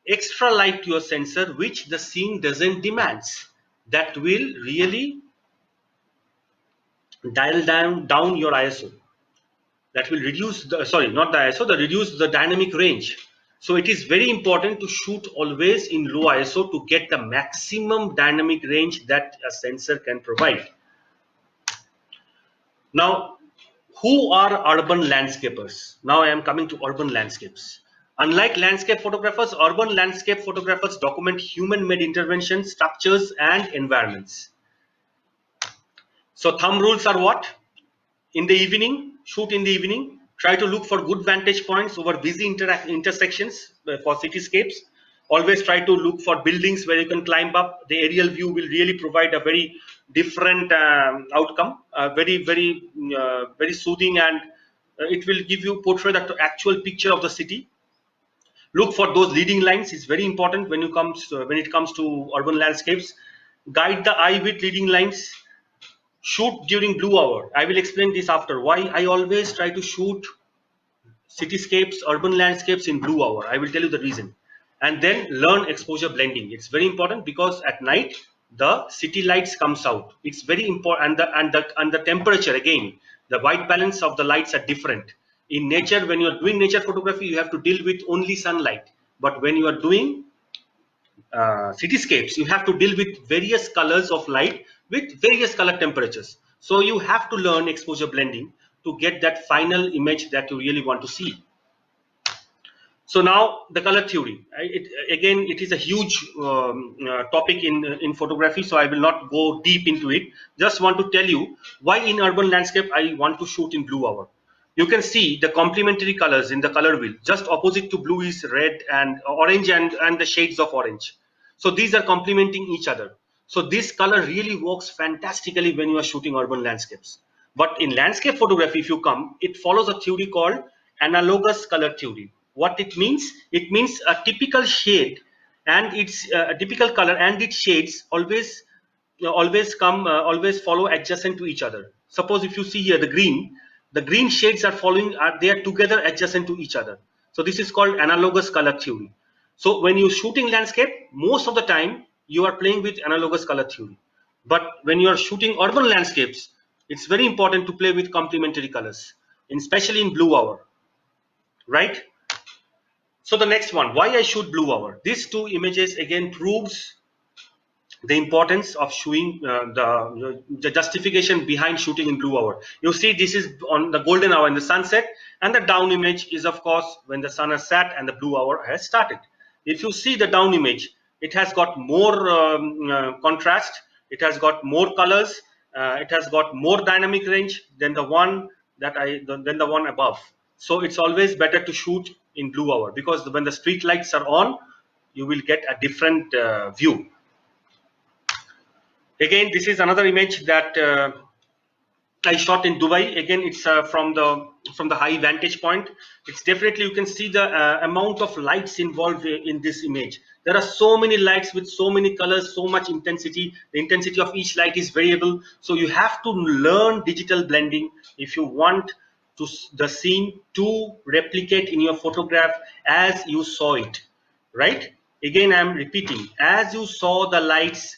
extra light to your sensor which the scene doesn't demands. That will really dial down your ISO. That will reduce the, sorry, not the ISO, the reduce the dynamic range. So it is very important to shoot always in low ISO to get the maximum dynamic range that a sensor can provide. Now, who are urban landscapers? Now I am coming to urban landscapes. Unlike landscape photographers, urban landscape photographers document human-made interventions, structures, and environments. So thumb rules are what? In the evening, shoot in the evening. Try to look for good vantage points over busy intersections for cityscapes. Always try to look for buildings where you can climb up. The aerial view will really provide a very different outcome, very soothing, and it will give you portray the actual picture of the city. Look for those leading lines. It's very important when it comes to urban landscapes. Guide the eye with leading lines. Shoot during blue hour. I will explain this after. Why I always try to shoot cityscapes, urban landscapes in blue hour. I will tell you the reason. And then learn exposure blending. It's very important because at night the city lights comes out. It's very important, and the temperature again. The white balance of the lights are different. In nature, when you are doing nature photography, you have to deal with only sunlight. But when you are doing cityscapes, you have to deal with various colors of light with various color temperatures. So you have to learn exposure blending to get that final image that you really want to see. So now the color theory. It is a huge topic in photography. So I will not go deep into it. Just want to tell you why in urban landscape I want to shoot in blue hour. You can see the complementary colors in the color wheel. Just opposite to blue is red and orange and the shades of orange. So these are complementing each other. So this color really works fantastically when you are shooting urban landscapes. But in landscape photography, if you come, it follows a theory called analogous color theory. What it means? It means a typical shade and its a typical color and its shades always follow adjacent to each other. Suppose if you see here the green shades are following are they are together adjacent to each other. So this is called analogous color theory. So when you're shooting landscape, most of the time you are playing with analogous color theory. But when you are shooting urban landscapes, it's very important to play with complementary colors, especially in blue hour, right? So the next one, why I shoot blue hour? These two images again proves the importance of showing the justification behind shooting in blue hour. You see, this is on the golden hour in the sunset, and the down image is of course when the sun has set and the blue hour has started. If you see the down image, it has got more contrast, it has got more colors, it has got more dynamic range than the one than the one above. So it's always better to shoot in blue hour, because when the street lights are on, you will get a different view. Again, this is another image that I shot in Dubai. Again, it's from the high vantage point. It's definitely, you can see the amount of lights involved in this image. There are so many lights with so many colors, so much intensity. The intensity of each light is variable. So you have to learn digital blending if you want the scene to replicate in your photograph as you saw it, right? Again, I'm repeating, as you saw the lights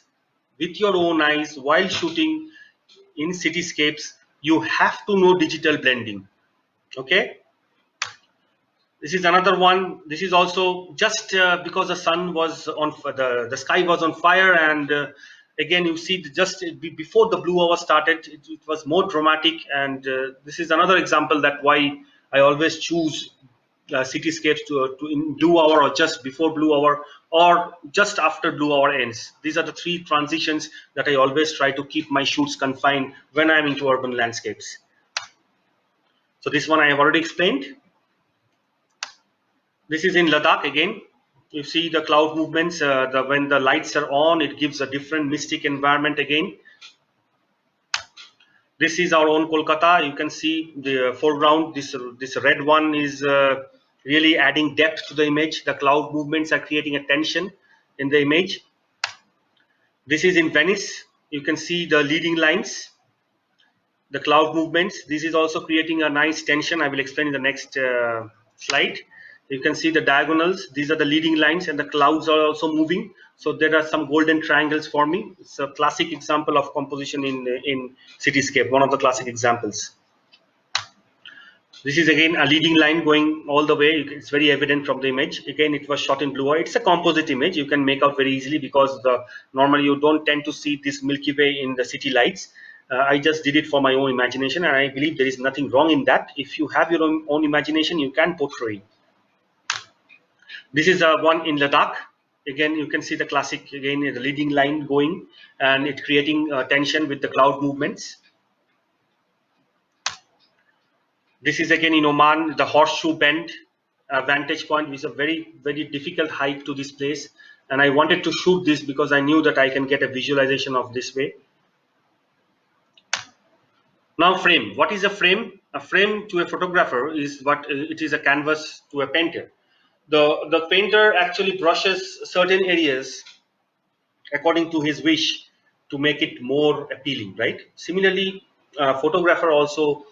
with your own eyes while shooting in cityscapes, you have to know digital blending. Okay, this is another one. This is also just because the sun was on the sky was on fire, and again you see just before the blue hour started, it was more dramatic. And this is another example that why I always choose cityscapes to in blue hour, or just before blue hour, or just after blue hour ends. These are the three transitions that I always try to keep my shoots confined when I'm into urban landscapes. So this one I have already explained. This is in Ladakh again. You see the cloud movements. When the lights are on, it gives a different mystic environment again. This is our own Kolkata. You can see the foreground. This red one is really adding depth to the image. The cloud movements are creating a tension in the image. This is in Venice. You can see the leading lines, the cloud movements. This is also creating a nice tension. I will explain in the next slide. You can see the diagonals. These are the leading lines, and the clouds are also moving. So there are some golden triangles forming. It's a classic example of composition in cityscape. One of the classic examples. This is again a leading line going all the way. It's very evident from the image. Again, it was shot in blue hour. It's a composite image. You can make out very easily, because normally you don't tend to see this Milky Way in the city lights. I just did it for my own imagination, and I believe there is nothing wrong in that. If you have your own imagination, you can portray. This is one in Ladakh. Again, you can see the classic, again, the leading line going, and it creating tension with the cloud movements. This is again in Oman, the horseshoe bend vantage point, which is a very, very difficult hike to this place. And I wanted to shoot this because I knew that I can get a visualization of this way. Now, frame. What is a frame? A frame to a photographer is what it is a canvas to a painter. The painter actually brushes certain areas according to his wish to make it more appealing, right? Similarly, a photographer also,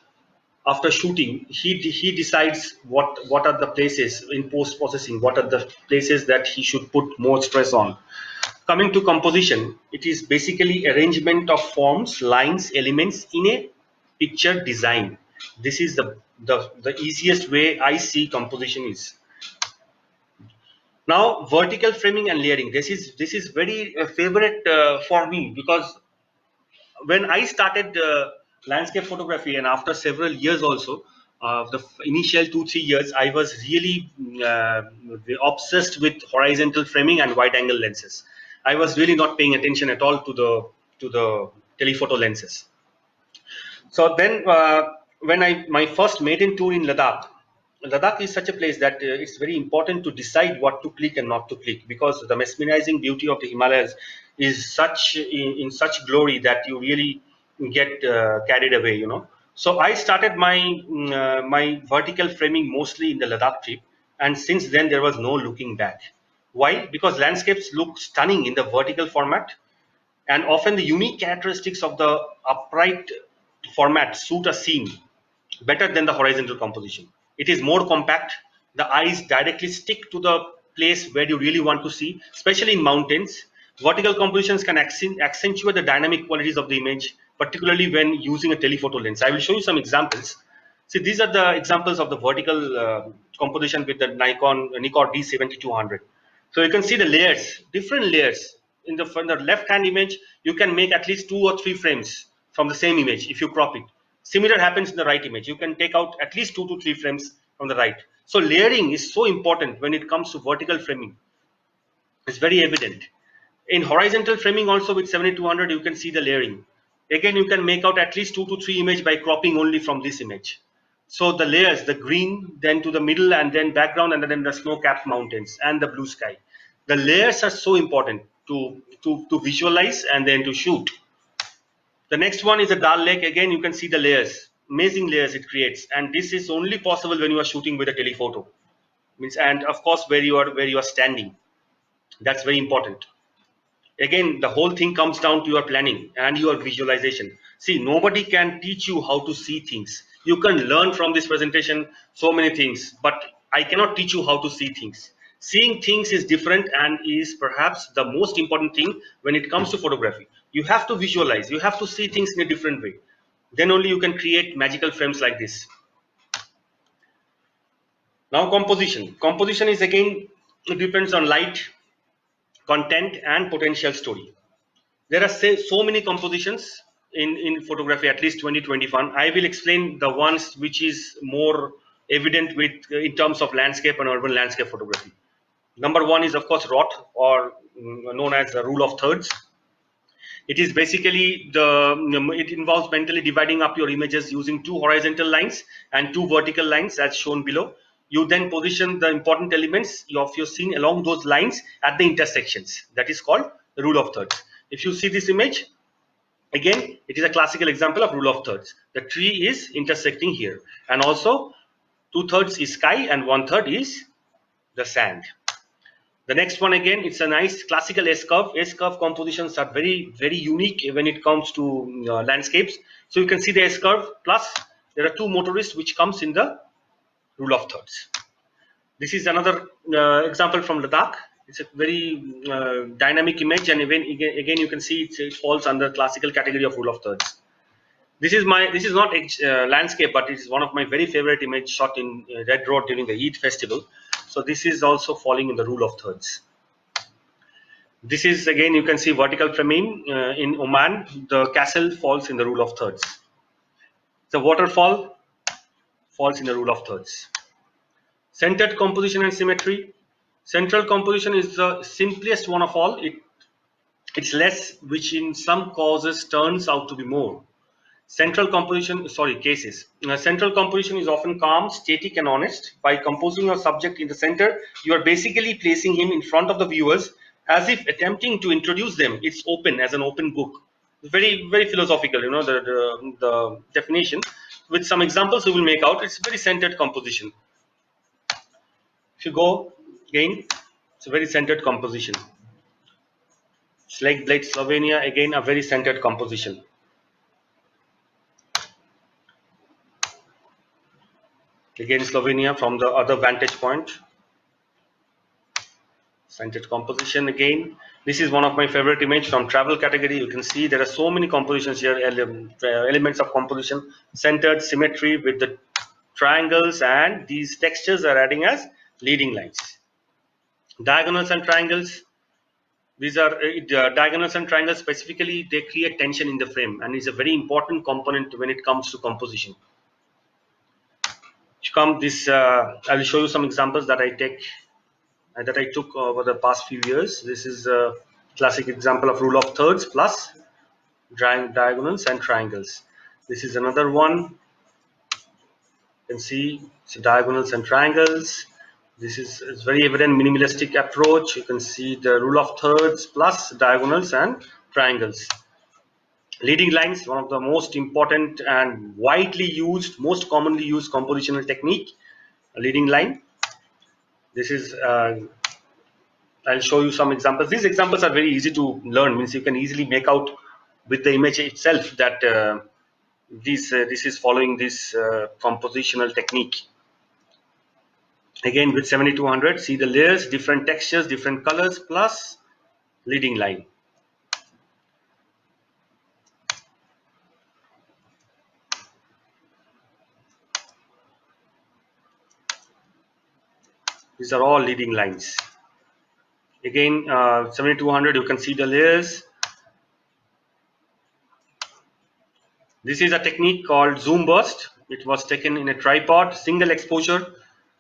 after shooting, he decides what are the places in post processing, what are the places that he should put more stress on. Coming to composition, it is basically arrangement of forms, lines, elements in a picture design. This is the easiest way I see composition is. Now, vertical framing and layering. This is very favorite for me, because when I started landscape photography, and after several years also, the initial 2-3 years, I was really obsessed with horizontal framing and wide angle lenses. I was really not paying attention at all to the telephoto lenses. So then, when my first maiden tour in Ladakh, Ladakh is such a place that it's very important to decide what to click and not to click, because the mesmerizing beauty of the Himalayas is such in such glory that you really get carried away, you know. So I started my vertical framing mostly in the Ladakh trip, and since then there was no looking back. Why? Because landscapes look stunning in the vertical format, and often the unique characteristics of the upright format suit a scene better than the horizontal composition. It is more compact. The eyes directly stick to the place where you really want to see, especially in mountains. Vertical compositions can accentuate the dynamic qualities of the image, particularly when using a telephoto lens. I will show you some examples. See, these are the examples of the vertical composition with the Nikon D7200. So you can see the layers, different layers. From the left hand image, you can make at least 2 or 3 frames from the same image if you crop it. Similar happens in the right image. You can take out at least 2 to 3 frames from the right. So layering is so important when it comes to vertical framing. It's very evident. In horizontal framing also with 7200, you can see the layering. Again, you can make out at least 2 to 3 images by cropping only from this image. So the layers, the green, then to the middle, and then background, and then the snow-capped mountains and the blue sky. The layers are so important to visualize and then to shoot. The next one is a Dal Lake. Again, you can see the layers, amazing layers it creates, and this is only possible when you are shooting with a telephoto. Means, and of course, where you are standing. That's very important. Again, the whole thing comes down to your planning and your visualization. See, nobody can teach you how to see things. You can learn from this presentation so many things, but I cannot teach you how to see things. Seeing things is different and is perhaps the most important thing when it comes to photography. You have to visualize, you have to see things in a different way. Then only you can create magical frames like this. Now, composition. Composition is again, it depends on light, content, and potential story. There are so many compositions in photography, at least 2021. I will explain the ones which is more evident with in terms of landscape and urban landscape photography. Number one is of course ROT, or known as the rule of thirds. It is basically it involves mentally dividing up your images using 2 horizontal lines and 2 vertical lines as shown below. You then position the important elements of your scene along those lines at the intersections. That is called the rule of thirds. If you see this image, again, it is a classical example of rule of thirds. The tree is intersecting here, and also 2/3 is sky and 1/3 is the sand. The next one, again, it's a nice classical S curve. S curve compositions are very unique when it comes to landscapes. So you can see the S curve plus there are 2 motorists which comes in the rule of thirds. This is another example from Ladakh. It's a very dynamic image, and again you can see it falls under classical category of rule of thirds. This is not landscape, but it is one of my very favorite image shot in Red Road during the Eid festival. So this is also falling in the rule of thirds. This is again, you can see vertical framing in Oman. The castle falls in the rule of thirds. The waterfall falls in the rule of thirds. Centered composition and symmetry. Central composition is the simplest one of all. It's less, which in some causes turns out to be more. Central composition is often calm, static, and honest. By composing your subject in the center, you are basically placing him in front of the viewers as if attempting to introduce them. It's open, as an open book. Very philosophical, you know, the definition. With some examples we will make out, it's very centered composition. If you go again, it's a very centered composition. Slake Blade, Slovenia, again a very centered composition. Again, Slovenia from the other vantage point. Centered composition again. This is one of my favorite image from travel category. You can see there are so many compositions here, elements of composition, centered, symmetry with the triangles, and these textures are adding as leading lines. Diagonals and triangles. These are diagonals and triangles specifically, they create tension in the frame and is a very important component when it comes to composition. I will show you some examples that I took over the past few years. This is a classic example of rule of thirds plus diagonals and triangles. This is another one. You can see it's diagonals and triangles. This is very evident minimalistic approach. You can see the rule of thirds plus diagonals and triangles. Leading lines, one of the most important and widely used, most commonly used compositional technique. A leading line. This is I'll show you some examples. These examples are very easy to learn. Means you can easily make out with the image itself that this is following this compositional technique. Again with 7200, see the layers, different textures, different colors, plus leading line. These are all leading lines. Again, 7200, you can see the layers. This is a technique called zoom burst. It was taken in a tripod, single exposure,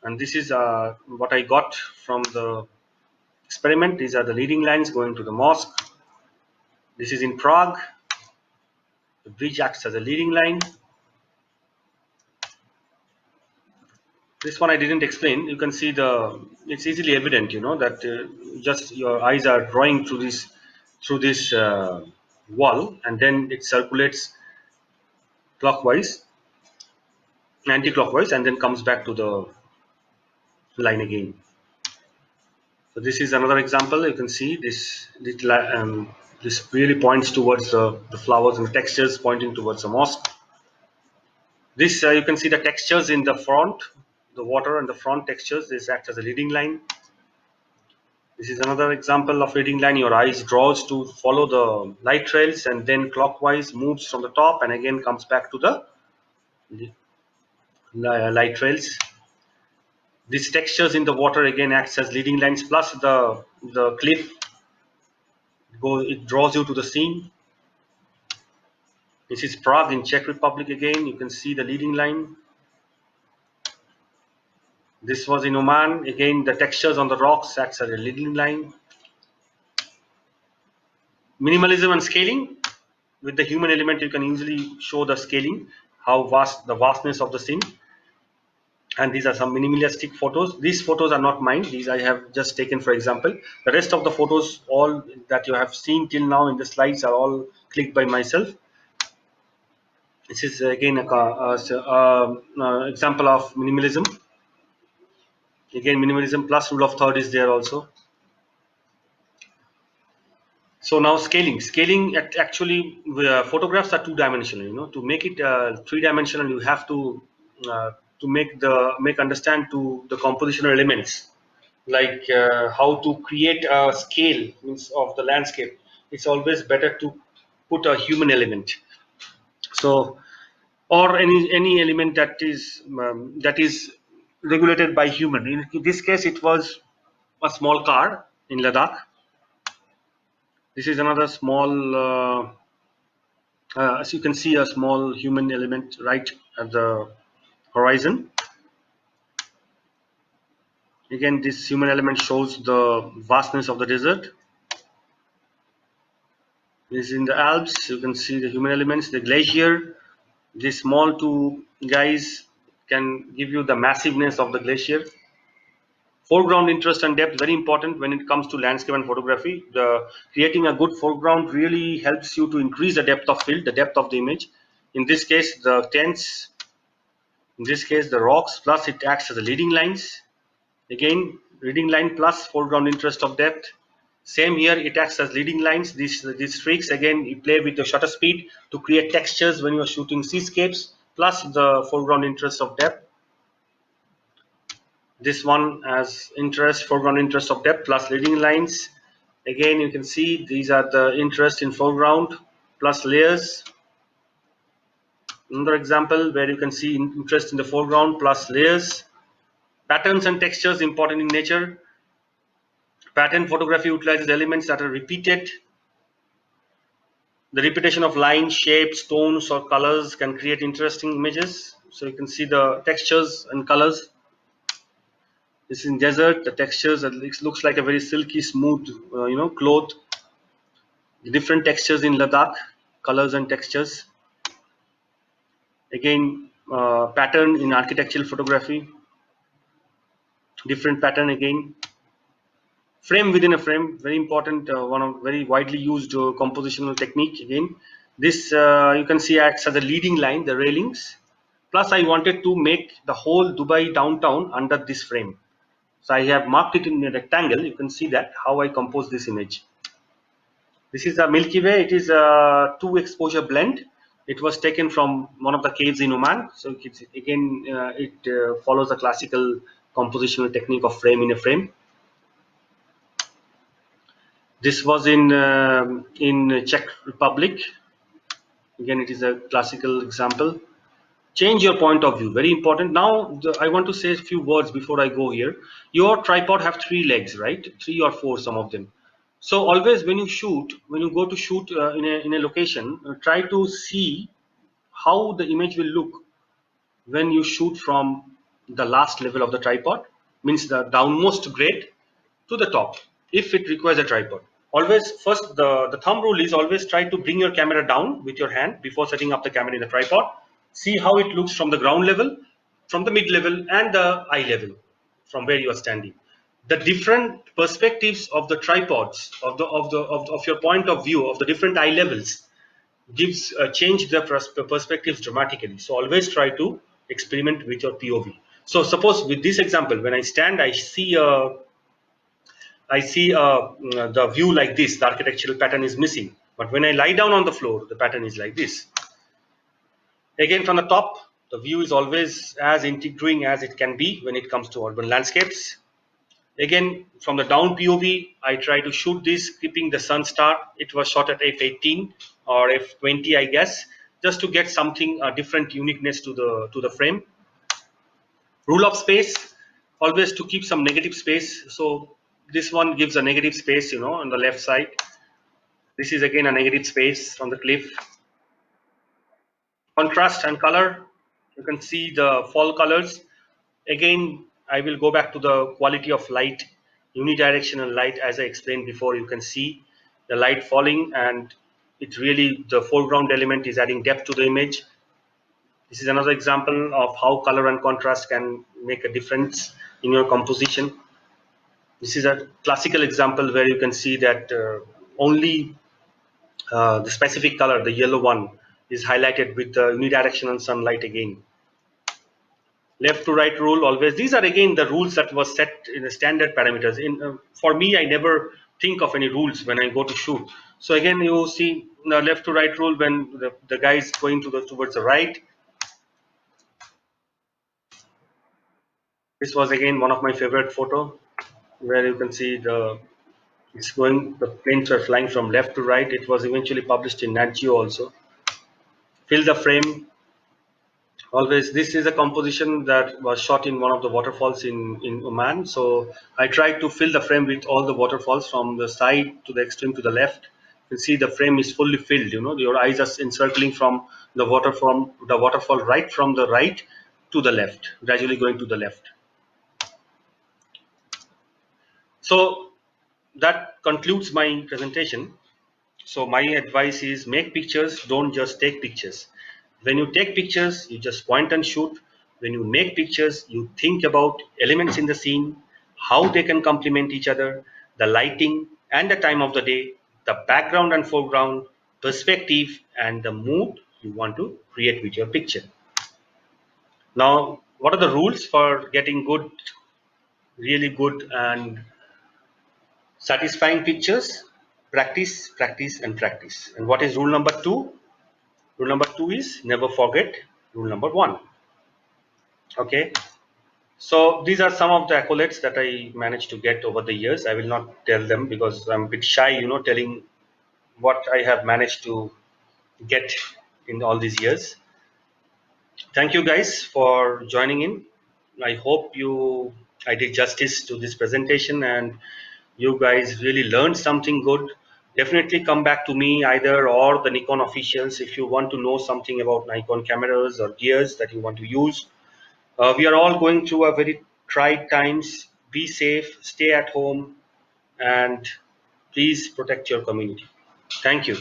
and this is what I got from the experiment. These are the leading lines going to the mosque. This is in Prague. The bridge acts as a leading line. This one I didn't explain. You can see it's easily evident, that just your eyes are drawing through this wall, and then it circulates clockwise, anti-clockwise, and then comes back to the line again. So this is another example. You can see this really points towards the flowers and the textures pointing towards the mosque. This you can see the textures in the front, the water and the front textures. This acts as a leading line. This is another example of leading line. Your eyes draws to follow the light trails and then clockwise moves from the top and again comes back to the light trails. These textures in the water again acts as leading lines plus the cliff. It draws you to the scene. This is Prague in Czech Republic again. You can see the leading line. This was in Oman. Again, the textures on the rocks acts as a leading line. Minimalism and scaling. With the human element, you can easily show the scaling, how vast the vastness of the scene. And these are some minimalistic photos. These photos are not mine. These I have just taken for example. The rest of the photos, all that you have seen till now in the slides, are all clicked by myself. This is again a example of minimalism. Again, minimalism plus rule of third is there also. So now scaling actually photographs are two-dimensional. To make it three-dimensional, you have to make understand to the compositional elements, like how to create a scale means of the landscape. It's always better to put a human element. So or any element that is regulated by human. In this case, it was a small car in Ladakh. This is another small. As you can see, a small human element right at the horizon. Again, this human element shows the vastness of the desert. This is in the Alps. You can see the human elements, the glacier. These small two guys can give you the massiveness of the glacier. Foreground interest and depth, very important when it comes to landscape and photography. The creating a good foreground really helps you to increase the depth of field, the depth of the image. In this case, the tents. In this case, the rocks, plus it acts as the leading lines. Again, leading line plus foreground interest of depth. Same here, it acts as leading lines. These streaks, again, you play with the shutter speed to create textures when you are shooting seascapes, plus the foreground interest of depth. This one has foreground interest of depth plus leading lines. Again, you can see these are the interest in foreground plus layers. Another example where you can see interest in the foreground plus layers. Patterns and textures important in nature. Pattern photography utilizes elements that are repeated. The repetition of lines, shapes, tones, or colors can create interesting images. So you can see the textures and colors. This is in desert. The textures, it looks like a very silky, smooth, cloth. The different textures in Ladakh, colors and textures. Again, pattern in architectural photography. different pattern again. Frame within a frame, very important, one of very widely used compositional technique again. This you can see acts as a leading line, the railings. Plus I wanted to make the whole Dubai downtown under this frame. So I have marked it in a rectangle. You can see that how I compose this image. This is a Milky Way. It is a two exposure blend. It was taken from one of the caves in Oman. So it's, again, it follows the classical compositional technique of frame in a frame. This was in Czech Republic. Again, it is a classical example. Change your point of view, very important. Now I want to say a few words before I go here. Your tripod have three legs, right? Three or four, some of them. So always when you shoot, when you go to shoot in a location, try to see how the image will look when you shoot from the last level of the tripod, means the downmost grade to the top, if it requires a tripod. Always first, the thumb rule is always try to bring your camera down with your hand before setting up the camera in the tripod. See how it looks from the ground level, from the mid level, and the eye level, from where you are standing. The different perspectives of the tripods of your point of view of the different eye levels gives change the perspectives dramatically. So always try to experiment with your POV. So suppose with this example, when I stand, I see the view like this. The architectural pattern is missing. But when I lie down on the floor, the pattern is like this. Again, from the top, the view is always as intriguing as it can be when it comes to urban landscapes. Again, from the down POV, I try to shoot this, keeping the sun star. It was shot at f18 or f20, I guess, just to get something different uniqueness to the frame. Rule of space, always to keep some negative space. So this one gives a negative space, on the left side. This is again a negative space on the cliff. Contrast and color, you can see the fall colors. Again, I will go back to the quality of light, unidirectional light, as I explained before. You can see the light falling, and it really, the foreground element is adding depth to the image. This is another example of how color and contrast can make a difference in your composition. This is a classical example where you can see that only the specific color, the yellow one, is highlighted with the unidirectional sunlight again. Left to right rule, always. These are again the rules that was set in the standard parameters. For me, I never think of any rules when I go to shoot. So again, you see the left to right rule when the guy is going towards the right. This was again one of my favorite photo, where you can see the planes were flying from left to right. It was eventually published in Nat Geo also. Fill the frame. Always, this is a composition that was shot in one of the waterfalls in Oman. So I tried to fill the frame with all the waterfalls from the side to the extreme to the left. You can see the frame is fully filled. Your eyes are encircling from the waterfall right from the right to the left, gradually going to the left. So that concludes my presentation. So my advice is make pictures, don't just take pictures. When you take pictures, you just point and shoot. When you make pictures, you think about elements in the scene, how they can complement each other, the lighting and the time of the day, the background and foreground, perspective, and the mood you want to create with your picture. Now, what are the rules for getting good, really good and satisfying pictures? Practice, practice, and practice. And what is rule number 2? Rule number 2 is never forget rule number 1. Okay. So these are some of the accolades that I managed to get over the years. I will not tell them because I'm a bit shy, telling what I have managed to get in all these years. Thank you guys for joining in. I hope I did justice to this presentation and you guys really learned something good. Definitely come back to me either or the Nikon officials if you want to know something about Nikon cameras or gears that you want to use. We are all going through a very tried times. Be safe, stay at home, and please protect your community. Thank you.